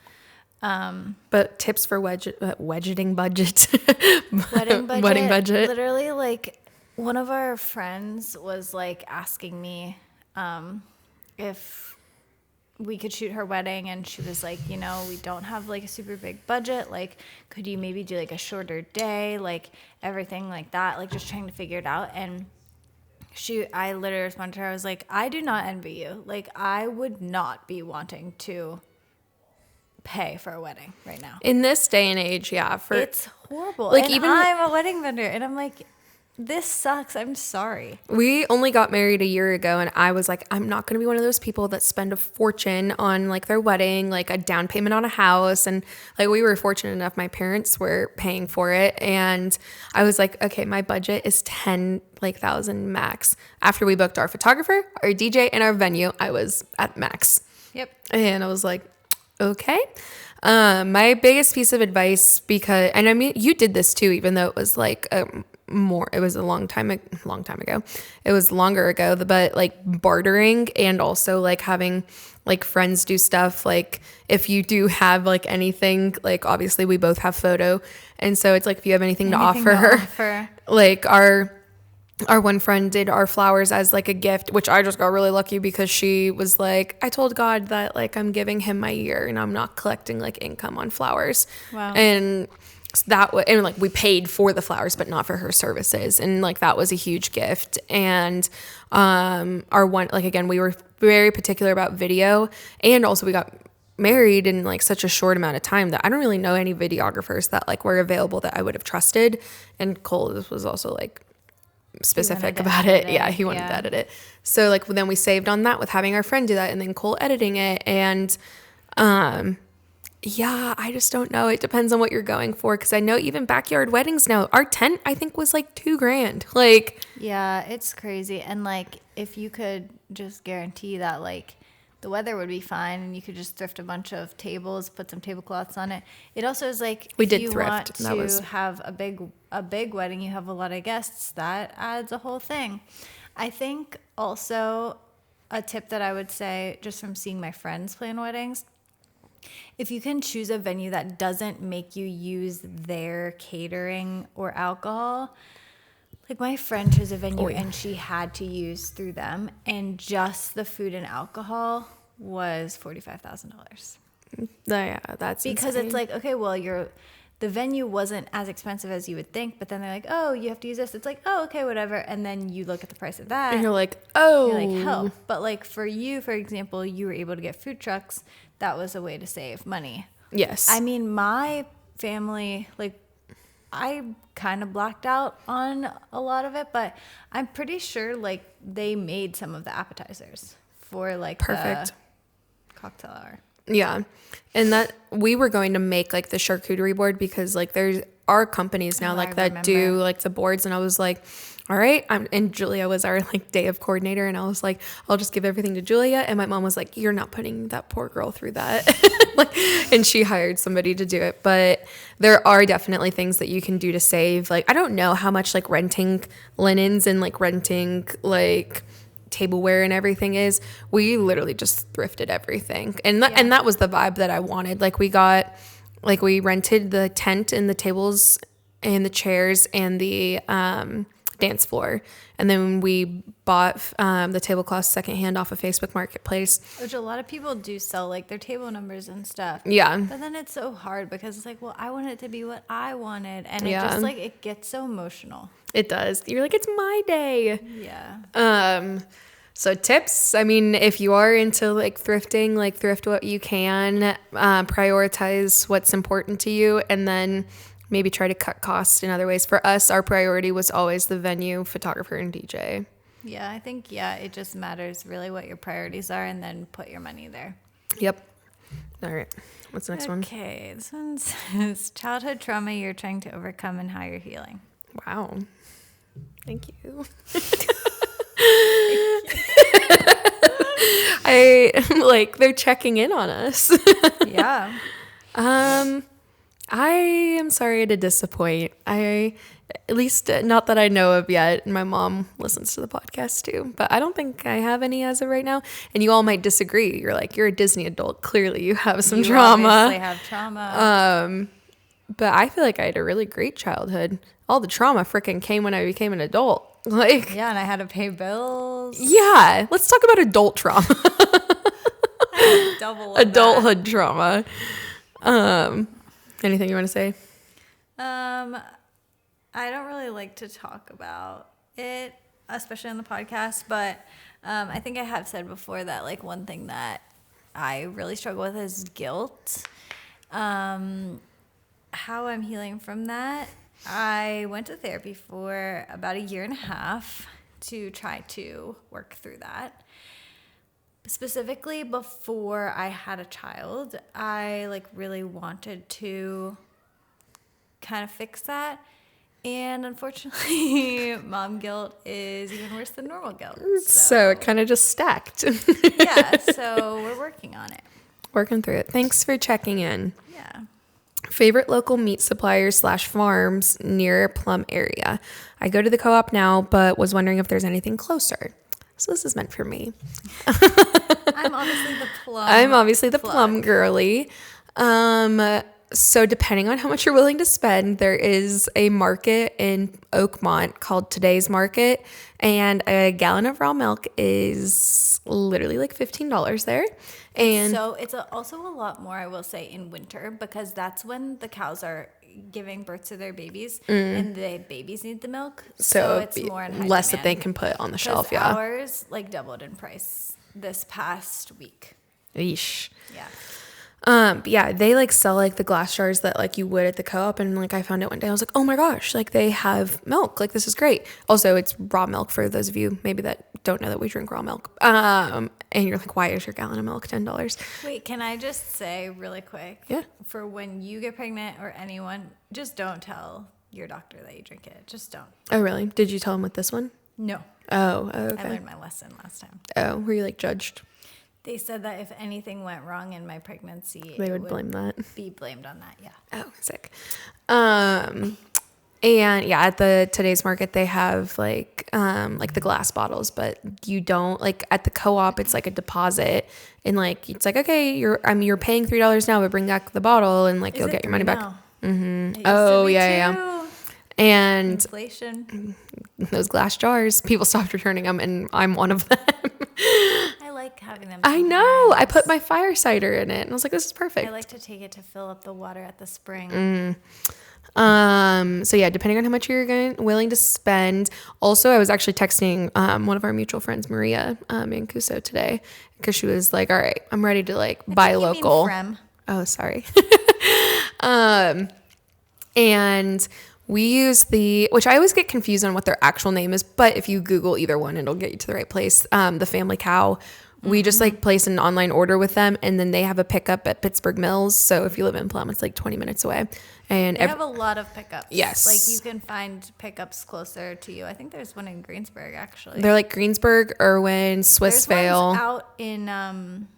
But tips for wedgeting budget. Wedding budget. Wedding budget. Literally, like one of our friends was like asking me if we could shoot her wedding, and she was like, you know, we don't have like a super big budget. Like, could you maybe do like a shorter day, like everything like that, like just trying to figure it out. And I literally responded to her. I was like, I do not envy you. Like, I would not be wanting to pay for a wedding right now. In this day and age, yeah. It's horrible. Like, and even I'm a wedding vendor, and I'm like, this sucks. I'm sorry. we only got married a year ago, and I was like, I'm not going to be one of those people that spend a fortune on like their wedding, like a down payment on a house. And like, we were fortunate enough, my parents were paying for it. And I was like, okay, my budget is 10,000 max. After we booked our photographer, our DJ, and our venue, I was at max. Yep. And I was like, okay. My biggest piece of advice, because, and I mean, you did this too, even though it was like it was a long time ago. It was longer ago, but like bartering, and also like having like friends do stuff. Like if you do have like anything, like obviously we both have photo. And so it's like, if you have anything to offer her, like our one friend did our flowers as like a gift, which I just got really lucky because she was like, I told God that like I'm giving him my year and I'm not collecting like income on flowers. Wow. And that and like we paid for the flowers, but not for her services. And like that was a huge gift. And our one, like again, we were very particular about video, and also we got married in like such a short amount of time that I don't really know any videographers that like were available that I would have trusted. And Cole was also like specific about it. Yeah, he wanted to edit it. So like then we saved on that with having our friend do that, and then Cole editing it. And yeah, I just don't know. It depends on what you're going for, because I know even backyard weddings now, our tent I think was like $2,000. Like, yeah, it's crazy. And like, if you could just guarantee that like the weather would be fine and you could just thrift a bunch of tables, put some tablecloths on it. It also is like, we if did you thrift. want to have a big wedding, you have a lot of guests, that adds a whole thing. I think also a tip that I would say, just from seeing my friends plan weddings, if you can choose a venue that doesn't make you use their catering or alcohol. Like my friend chose a venue and she had to use through them, and just the food and alcohol was $45,000. Yeah, that's because insane. It's like, okay, well, the venue wasn't as expensive as you would think, but then they're like, oh, you have to use this. It's like, oh, okay, whatever. And then you look at the price of that, and you're like, oh, you're like, help. But like for you, for example, you were able to get food trucks. That was a way to save money. Yes. I mean, my family, like, I kind of blacked out on a lot of it, but I'm pretty sure like they made some of the appetizers for like perfect the cocktail hour. Yeah. And that we were going to make like the charcuterie board, because like there are companies now like that do like the boards, and I was like, all right, and Julia was our like day of coordinator, and I was like, I'll just give everything to Julia. And my mom was like, you're not putting that poor girl through that. Like, and she hired somebody to do it. But there are definitely things that you can do to save. Like, I don't know how much like renting linens and like renting like tableware and everything is. We literally just thrifted everything, and that was the vibe that I wanted. Like we rented the tent and the tables and the chairs and the dance floor, and then we bought the tablecloths secondhand off of Facebook Marketplace, which a lot of people do sell like their table numbers and stuff. Yeah, but then it's so hard because it's like, well, I want it to be what I wanted, and it just like it gets so emotional. It does. You're like, it's my day. Yeah. So tips, I mean, if you are into like thrifting, like thrift what you can, prioritize what's important to you, and then maybe try to cut costs in other ways. For us, our priority was always the venue, photographer, and DJ. Yeah, I think, it just matters really what your priorities are, and then put your money there. Yep. All right. What's the next one? Okay, this one says childhood trauma you're trying to overcome and how you're healing. Wow. Thank you. They're checking in on us. Yeah. I am sorry to disappoint. At least not that I know of yet. My mom listens to the podcast too, but I don't think I have any as of right now. And you all might disagree. You're like, you're a Disney adult. Clearly you have some trauma. Obviously have trauma. But I feel like I had a really great childhood. All the trauma freaking came when I became an adult. Like, yeah, and I had to pay bills. Yeah, let's talk about adult trauma. Double adulthood trauma. Anything you want to say? I don't really like to talk about it. especially on the podcast, but I think I have said before that like one thing that I really struggle with is guilt. How I'm healing from that. I went to therapy for about a year and a half to try to work through that. Specifically before I had a child, I like really wanted to kind of fix that. And unfortunately, mom guilt is even worse than normal guilt. So it kind of just stacked. Yeah, so we're working on it. Working through it. Thanks for checking in. Yeah. Favorite local meat suppliers / farms near Plum area. I go to the co-op now, but was wondering if there's anything closer. So this is meant for me. I'm obviously the plum girly. So depending on how much you're willing to spend, there is a market in Oakmont called Today's Market, and a gallon of raw milk is literally like $15 there. And so it's also a lot more, I will say, in winter, because that's when the cows are giving birth to their babies and the babies need the milk. So it's more in high less demand. that they can put on the shelf. Yeah. Ours like doubled in price this past week. Yeesh. Yeah. But yeah, they like sell like the glass jars that like you would at the co-op, and like I found it one day. I was like, oh my gosh, like they have milk. Like this is great. Also, it's raw milk for those of you maybe that don't know that we drink raw milk. And you're like, why is your gallon of milk $10? Wait, can I just say really quick? Yeah. For when you get pregnant or anyone, just don't tell your doctor that you drink it. Just don't. Oh really? Did you tell them with this one? No. Oh, okay. I learned my lesson last time. Oh, were you like judged? They said that if anything went wrong in my pregnancy, They would blame that. Be blamed on that, yeah. Oh, sick. And yeah, at the Today's Market, they have like the glass bottles, but you don't like at the co-op. It's like a deposit, and like it's like okay, you're paying $3 now, but bring back the bottle, and like you'll get your money back. Mm-hmm. Oh yeah. And inflation. Those glass jars, people stopped returning them, and I'm one of them. I like having them. I know. I put my fire cider in it, and I was like, "This is perfect." I like to take it to fill up the water at the spring. So yeah, depending on how much you're willing to spend. Also, I was actually texting one of our mutual friends, Maria Mancuso, today, because she was like, "All right, I'm ready to like buy local." Oh, sorry. And we use which I always get confused on what their actual name is, but if you Google either one, it'll get you to the right place. The Family Cow. We just like place an online order with them, and then they have a pickup at Pittsburgh Mills. So if you live in Plum, it's like 20 minutes away. And they have a lot of pickups. Yes. Like you can find pickups closer to you. I think there's one in Greensburg, actually. They're like Greensburg, Irwin, Swissvale. There's ones out in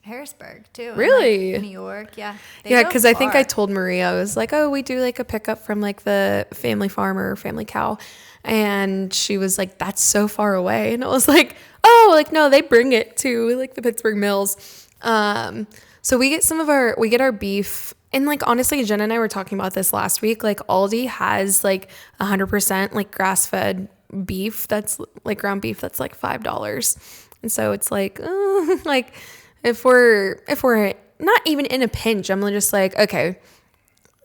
Harrisburg, too. Really? Like New York, yeah. Yeah, because I think I told Maria, I was like, oh, we do like a pickup from like the Family Farm or Family Cow. And she was like, that's so far away. And I was like, oh, like, no, they bring it to like the Pittsburgh Mills. So we get our beef. And like, honestly, Jen and I were talking about this last week. Like Aldi has like 100% like grass-fed beef. That's like ground beef. That's like $5. And so it's like, like if we're not even in a pinch, I'm just like, okay,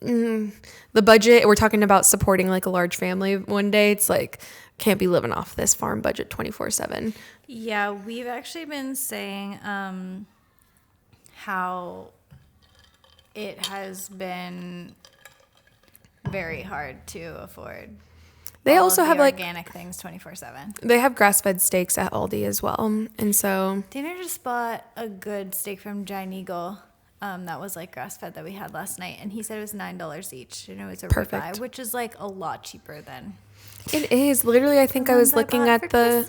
the budget, we're talking about supporting like a large family one day. It's like, can't be living off this farm budget 24/7. Yeah, we've actually been saying how it has been very hard to afford. They also have like organic things 24/7. They have grass-fed steaks at Aldi as well. And so Dana just bought a good steak from Giant Eagle. That was like grass-fed that we had last night, and he said it was $9 each. You know, it's a ribeye, which is like a lot cheaper than. It is literally. I think I was looking at the.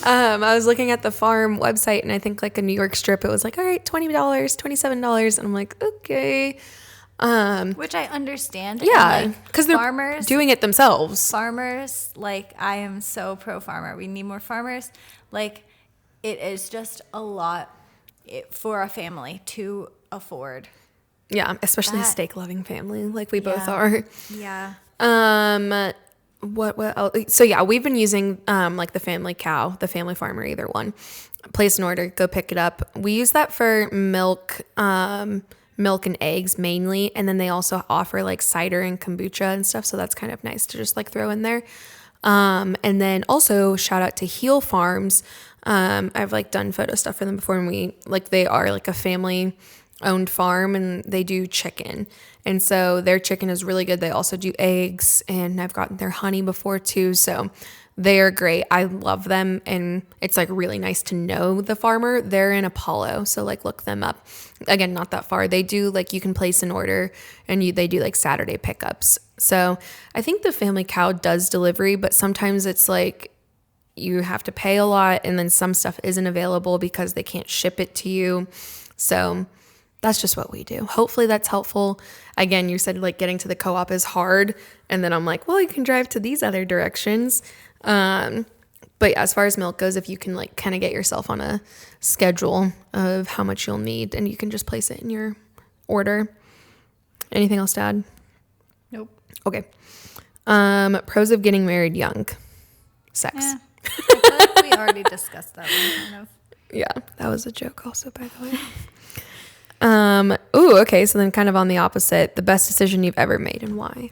I was looking at the farm website, and I think like a New York strip, it was like, all right, $20, $27, and I'm like, okay. Which I understand. Yeah, because they're farmers doing it themselves. Farmers, like I am so pro farmer. We need more farmers. Like it is just a lot for a family to afford. Yeah, especially a steak loving family like we both are. Yeah. What else? So yeah, we've been using like the Family Cow, the Family Farmer, either one. Place an order, go pick it up. We use that for milk and eggs mainly, and then they also offer like cider and kombucha and stuff, so that's kind of nice to just like throw in there. And then also shout out to Heal Farms. I've like done photo stuff for them before, and they are like a family owned farm, and they do chicken. And so their chicken is really good. They also do eggs, and I've gotten their honey before too. So they are great. I love them. And it's like really nice to know the farmer. They're in Apollo. So like look them up. Again, not that far. They do like, you can place an order, and they do like Saturday pickups. So I think the Family Cow does delivery, but sometimes it's like you have to pay a lot, and then some stuff isn't available because they can't ship it to you. So that's just what we do. Hopefully that's helpful. Again, you said like getting to the co-op is hard. And then I'm like, well, you can drive to these other directions. But as far as milk goes, if you can like kind of get yourself on a schedule of how much you'll need, and you can just place it in your order. Anything else to add? Nope. Okay. Pros of getting married young. Sex. Yeah. I feel like we already discussed that one kind of. Yeah, that was a joke also, by the way. Okay, so then kind of on the opposite, the best decision you've ever made and why?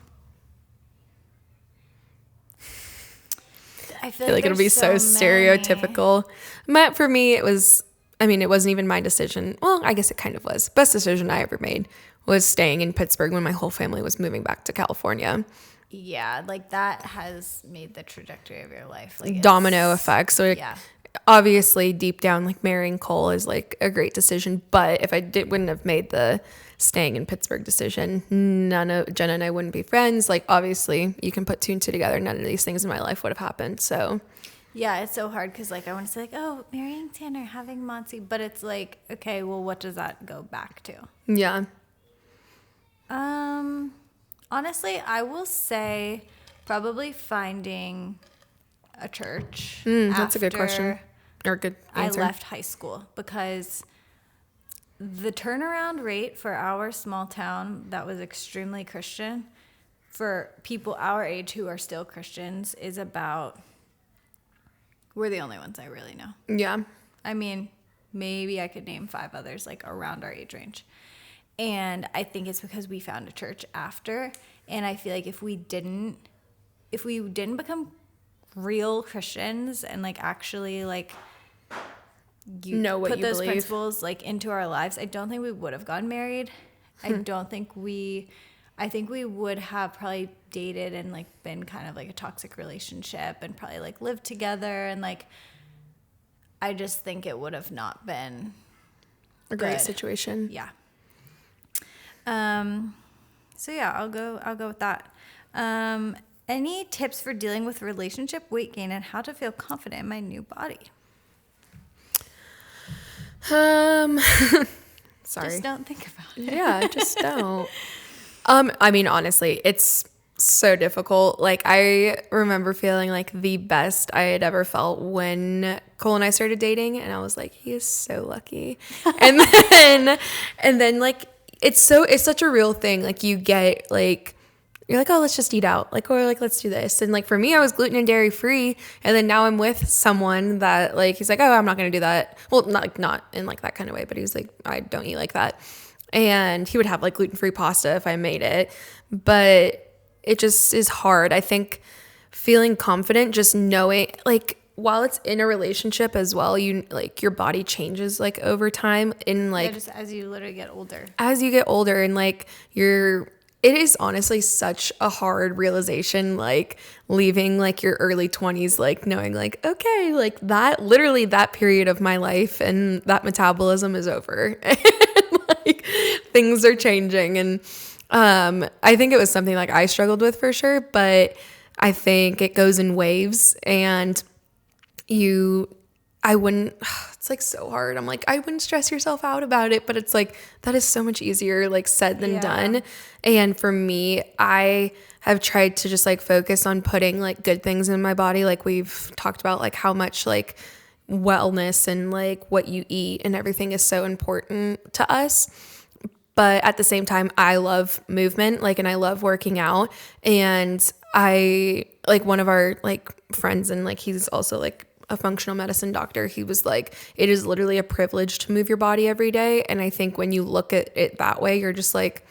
I I feel like it'll be so stereotypical. For me, it wasn't even my decision. Well, I guess it kind of was. Best decision I ever made was staying in Pittsburgh when my whole family was moving back to California. Yeah, like that has made the trajectory of your life. Like Domino effect. So yeah. obviously deep down, like marrying Cole is like a great decision. But if I wouldn't have made the staying in Pittsburgh decision, Jenna and I wouldn't be friends. Like obviously you can put two and two together. None of these things in my life would have happened. So yeah, it's so hard because like I want to say like, oh, marrying Tanner, having Monty, but it's like, okay, well, what does that go back to? yeah. Honestly, I will say probably finding a church. That's a good question. Or good answer. I left high school because the turnaround rate for our small town that was extremely Christian for people our age who are still Christians is about, we're the only ones I really know. Yeah. I mean, maybe I could name 5 others like around our age range. And I think it's because we found a church after. And I feel like if we didn't become real Christians and like actually like know what put you those believe. principles like into our lives, I don't think we would have gotten married. I think we would have probably dated and like been kind of like a toxic relationship and probably like lived together, and like I just think it would have not been A great good. situation. Yeah. So yeah, I'll go with that. Any tips for dealing with relationship weight gain and how to feel confident in my new body? Sorry. Just don't think about it. Yeah, just don't. I mean, honestly, it's so difficult. Like, I remember feeling like the best I had ever felt when Cole and I started dating, and I was like, he is so lucky. and then like, it's such a real thing. Like, you get like, you're like, oh, let's just eat out. Like, or like, let's do this. And like, for me, I was gluten and dairy free. And then now I'm with someone that like, he's like, oh, I'm not going to do that. Well, not in like that kind of way, but he was like, I don't eat like that. And he would have like gluten-free pasta if I made it. But it just is hard. I think feeling confident, just knowing, like, while it's in a relationship as well, you like your body changes like over time, in like just as you literally get older. As you get older, and like it is honestly such a hard realization, like leaving like your early 20s, like knowing like, okay, like that period of my life and that metabolism is over. And like things are changing. And I think it was something like I struggled with for sure, but I think it goes in waves, and it's like so hard. I'm like, I wouldn't stress yourself out about it, but it's like, that is so much easier like said than done. And for me, I have tried to just like focus on putting like good things in my body. Like we've talked about like how much like wellness and like what you eat and everything is so important to us. But at the same time, I love movement, like, and I love working out. And I like one of our like friends, and like he's also like a functional medicine doctor. He was like, it is literally a privilege to move your body every day. And I think when you look at it that way, you're just like,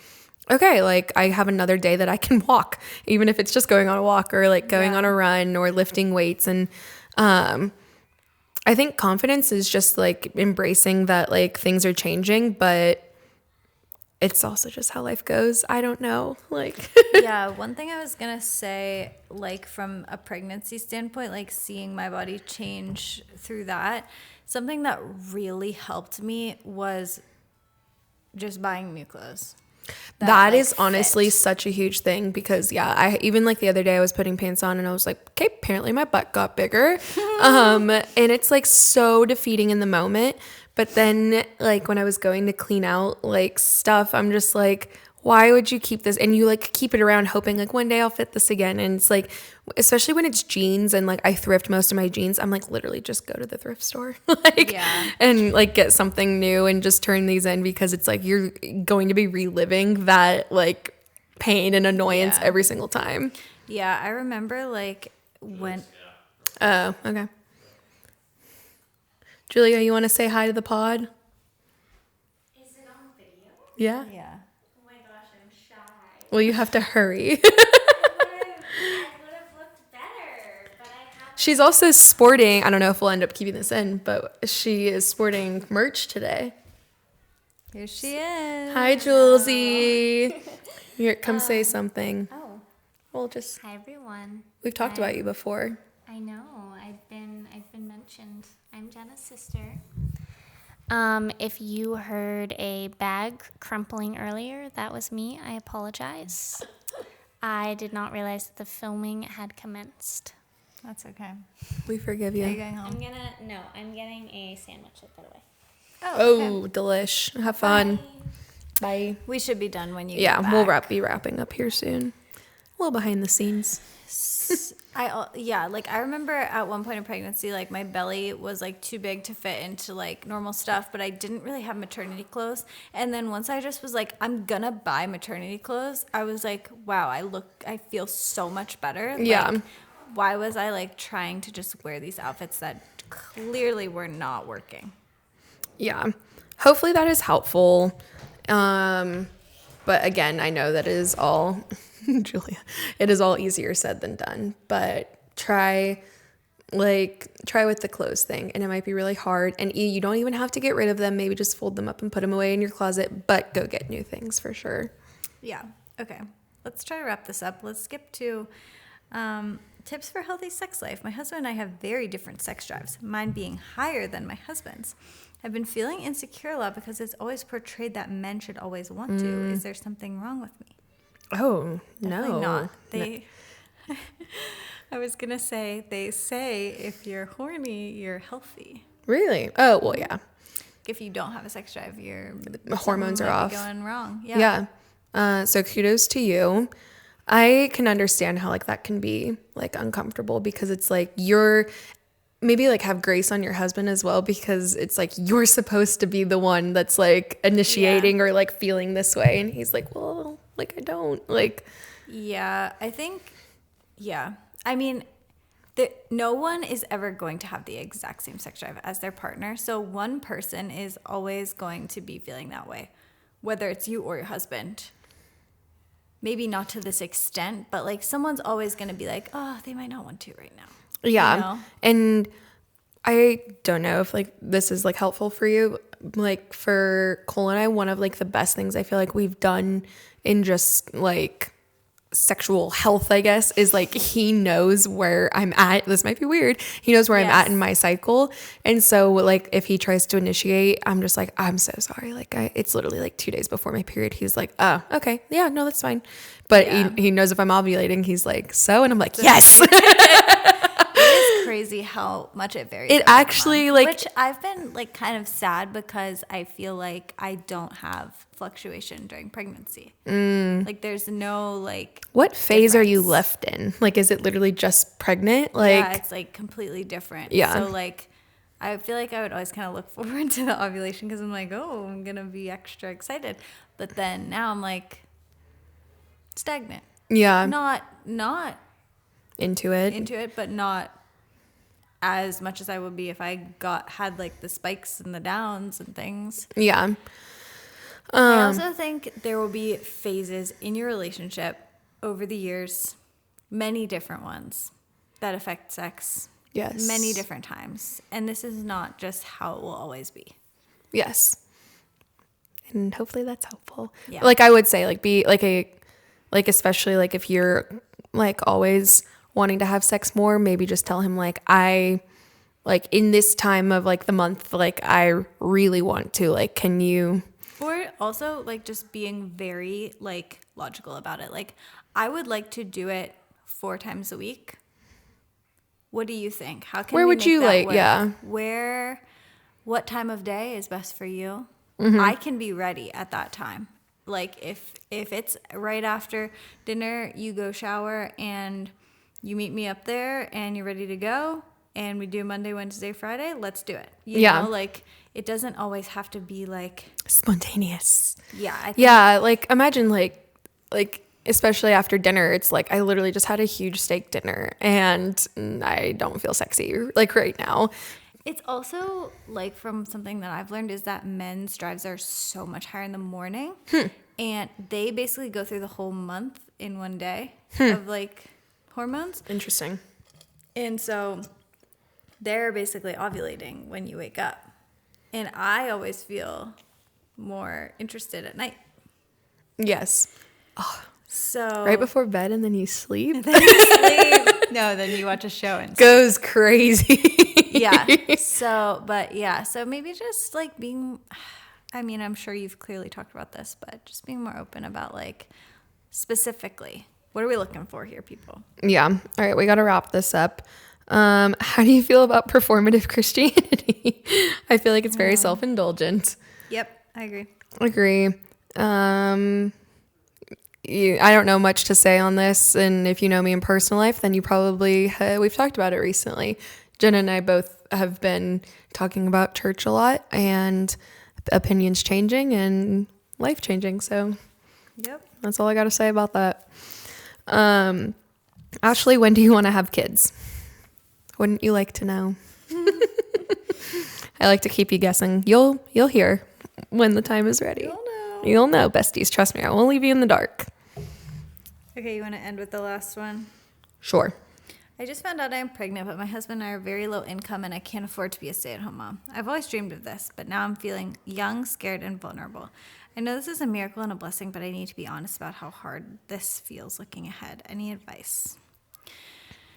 okay, like I have another day that I can walk, even if it's just going on a walk or like going Yeah. on a run or lifting weights. And I think confidence is just like embracing that like things are changing, but it's also just how life goes. I don't know. Like, Yeah, one thing I was gonna say, like from a pregnancy standpoint, like seeing my body change through that, something that really helped me was just buying new clothes. that like, is honestly fit. such a huge thing because yeah, I even like the other day I was putting pants on and I was like, okay, apparently my butt got bigger. And it's like so defeating in the moment. But then like when I was going to clean out like stuff, I'm just like, why would you keep this? And you like keep it around hoping like one day I'll fit this again. And it's like, especially when it's jeans and like I thrift most of my jeans, I'm like literally just go to the thrift store like Yeah. and like get something new and just turn these in because it's like you're going to be reliving that like pain and annoyance Yeah. every single time. Yeah, I remember like when Oh, okay. Julia, you want to say hi to the pod? Is it on video? Yeah. yeah. Oh my gosh, I'm shy. Well, you have to hurry. I would have looked better, but I have. She's also sporting, I don't know if we'll end up keeping this in, but she is sporting merch today. Here she is. Hi, Julesy. Here, come say something. Oh, We'll just, hi everyone. we've talked about you before. I know. I've been mentioned. I'm Jenna's sister. If you heard a bag crumpling earlier, that was me. I apologize. I did not realize that the filming had commenced. That's okay. We forgive Are you you. going home? I'm getting a sandwich with that away. Oh, delish. Have fun. Bye. We should be done when you Yeah, get we'll back. be wrapping up here soon. A little behind the scenes. Like I remember at one point in pregnancy, like my belly was like too big to fit into like normal stuff, but I didn't really have maternity clothes. And then once I just was like, I'm gonna buy maternity clothes, I was like, wow, I feel so much better. Yeah. Like, why was I like trying to just wear these outfits that clearly were not working? Yeah. Hopefully that is helpful. But again, I know that it is all, Julia, it is all easier said than done. But try with the clothes thing. And it might be really hard. And you don't even have to get rid of them. Maybe just fold them up and put them away in your closet. But go get new things for sure. Yeah. Okay. Let's try to wrap this up. Let's skip to tips for healthy sex life. My husband and I have very different sex drives, mine being higher than my husband's. I've been feeling insecure a lot because it's always portrayed that men should always want to. Is there something wrong with me? Oh, Definitely no. not. I was going to say, they say if you're horny, you're healthy. Really? Oh, well, yeah. If you don't have a sex drive, your hormones are something might be off. going wrong. Yeah. Yeah. So kudos to you. I can understand how like that can be like uncomfortable because it's like you're maybe like have grace on your husband as well because it's like you're supposed to be the one that's like initiating or like feeling this way and he's like, well, like I don't like. Yeah, I think, yeah. I mean, no one is ever going to have the exact same sex drive as their partner. So one person is always going to be feeling that way, whether it's you or your husband. Maybe not to this extent, but like someone's always going to be like, oh, they might not want to right now. Yeah. You know? And I don't know if like this is like helpful for you. Like for Cole and I, one of like the best things I feel like we've done in just like sexual health, I guess, is like he knows where I'm at. This might be weird. He knows where I'm at in my cycle. And so like if he tries to initiate, I'm just like, I'm so sorry. Like it's literally like 2 days before my period. He's like, oh, okay. Yeah, no, that's fine. But he knows if I'm ovulating, he's like, so, and I'm like, yes. It is crazy how much it varies. It every actually, month, like- which I've been like kind of sad because I feel like I don't have fluctuation during pregnancy. Like there's no like. What phase are you difference. left in? Like, is it literally just pregnant? Like, Yeah, it's like completely different. Yeah. So like, I feel like I would always kind of look forward to the ovulation because I'm like, oh, I'm gonna be extra excited. But then now I'm like stagnant. yeah, Not into it. into it, but not as much as I would be if I had like the spikes and the downs and things. Yeah. I also think there will be phases in your relationship over the years, many different ones that affect sex. Yes. Many different times. And this is not just how it will always be. Yes. And hopefully that's helpful. Yeah. Like I would say, like be like especially like if you're like always wanting to have sex more, maybe just tell him like like in this time of like the month, like I really want to, like, can you? Or also like just being very like logical about it. Like I would like to do it 4 times a week. What do you think? How can Where we would make you that like? work? Yeah. What time of day is best for you? Mm-hmm. I can be ready at that time. Like if it's right after dinner, you go shower and you meet me up there and you're ready to go and we do Monday, Wednesday, Friday, let's do it. You know, like it doesn't always have to be like Spontaneous. yeah, I think Yeah, like imagine like especially after dinner, it's like I literally just had a huge steak dinner and I don't feel sexy like right now. it's also like from something that I've learned is that men's drives are so much higher in the morning and they basically go through the whole month in one day of like hormones. Interesting. And so they're basically ovulating when you wake up. And I always feel more interested at night. Yes. So Right before bed and then you sleep. then you sleep. No, then you watch a show and Goes crazy. yeah. So maybe just like being, I mean, I'm sure you've clearly talked about this, but just being more open about like specifically, what are we looking for here, people? Yeah. All right, we got to wrap this up. How do you feel about performative Christianity? I feel like it's very self-indulgent. Yep, I agree. Agree. I don't know much to say on this, and if you know me in personal life, then you probably we've talked about it recently. Jenna and I both have been talking about church a lot and opinions changing and life changing. So, Yep. that's all I got to say about that. Ashley, when do you want to have kids? Wouldn't you like to know? I like to keep you guessing. You'll hear when the time is ready. You'll know, besties. Trust me, I won't leave you in the dark. Okay, you want to end with the last one? Sure. I just found out I'm pregnant, but my husband and I are very low income and I can't afford to be a stay-at-home mom. I've always dreamed of this, but now I'm feeling young, scared, and vulnerable. I know this is a miracle and a blessing, but I need to be honest about how hard this feels looking ahead. Any advice?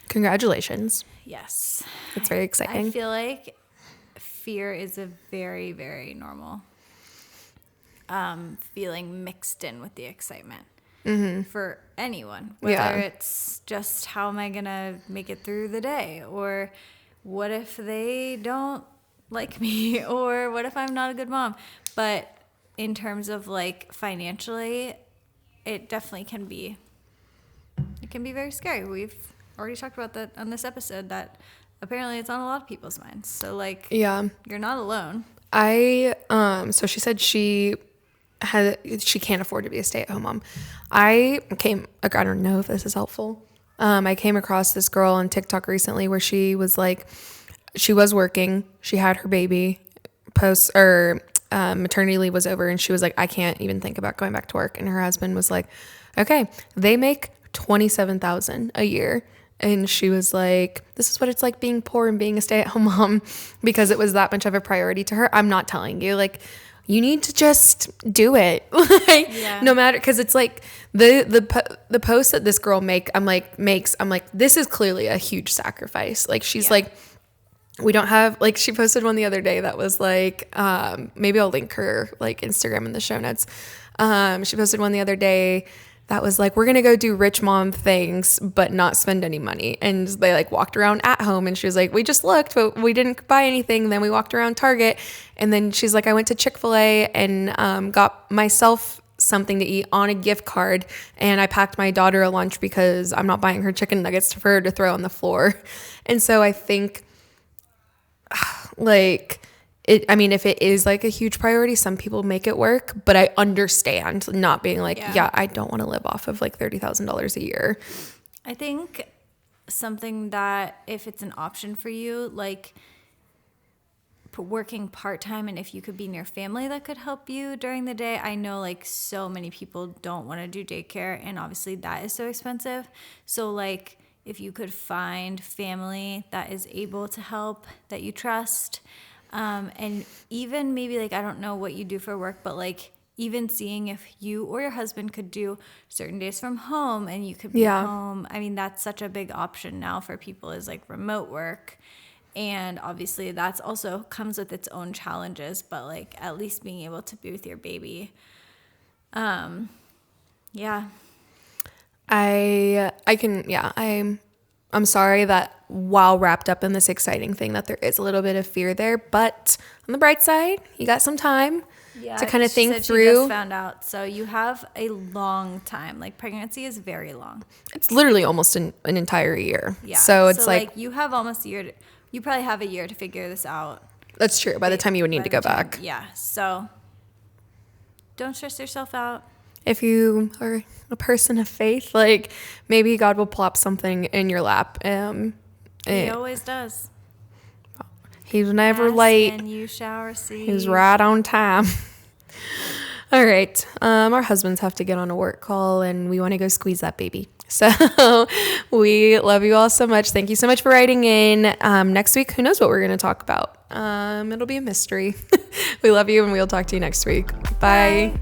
Congratulations. Yes. It's very exciting. I feel like fear is a very, very normal feeling mixed in with the excitement for anyone. Whether it's just how am I going to make it through the day, or what if they don't like me, or what if I'm not a good mom? But in terms of like financially, it definitely can be very scary. We've already talked about that on this episode, that apparently it's on a lot of people's minds. So like, Yeah. you're not alone. So she said she can't afford to be a stay-at-home mom. I don't know if this is helpful. I came across this girl on TikTok recently where she was like, she was working, she had her baby, maternity leave was over, and she was like, I can't even think about going back to work. And her husband was like, okay, they make $27,000 a year. And she was like, this is what it's like being poor and being a stay-at-home mom, because it was that much of a priority to her. I'm not telling you, like, you need to just do it. Like, no matter, because it's like the post that this girl makes, I'm like, this is clearly a huge sacrifice. Like, she's like, we don't have, like, she posted one the other day that was like, maybe I'll link her like Instagram in the show notes. She posted one the other day that was like, we're going to go do rich mom things, but not spend any money. And they like walked around at home, and she was like, we just looked, but we didn't buy anything. Then we walked around Target, and then she's like, I went to Chick-fil-A and got myself something to eat on a gift card. And I packed my daughter a lunch because I'm not buying her chicken nuggets for her to throw on the floor. And so I think like, if it is like a huge priority, some people make it work, but I understand not being like, I don't want to live off of like $30,000 a year. I think something that if it's an option for you, like working part-time and if you could be near family that could help you during the day. I know like so many people don't want to do daycare, and obviously that is so expensive. So like if you could find family that is able to help, that you trust, and even maybe like, I don't know what you do for work, but like even seeing if you or your husband could do certain days from home and you could be home. I mean, that's such a big option now for people, is like remote work. And obviously that's also comes with its own challenges, but like at least being able to be with your baby. Yeah. I'm sorry that while wrapped up in this exciting thing that there is a little bit of fear there, but on the bright side, you got some time to kind of think She through. just found out. So you have a long time. Like pregnancy is very long. It's literally almost an entire year. Yeah. So it's like you have almost a year. You probably have a year to figure this out. that's true. By the time you would need to go back. Yeah. So don't stress yourself out. If you are a person of faith, like maybe God will plop something in your lap. He always does. He's never Ask late. and you shall receive. He's right on time. All right. Our husbands have to get on a work call and we want to go squeeze that baby. So we love you all so much. Thank you so much for writing in. Next week, who knows what we're going to talk about? It'll be a mystery. We love you and we'll talk to you next week. Bye.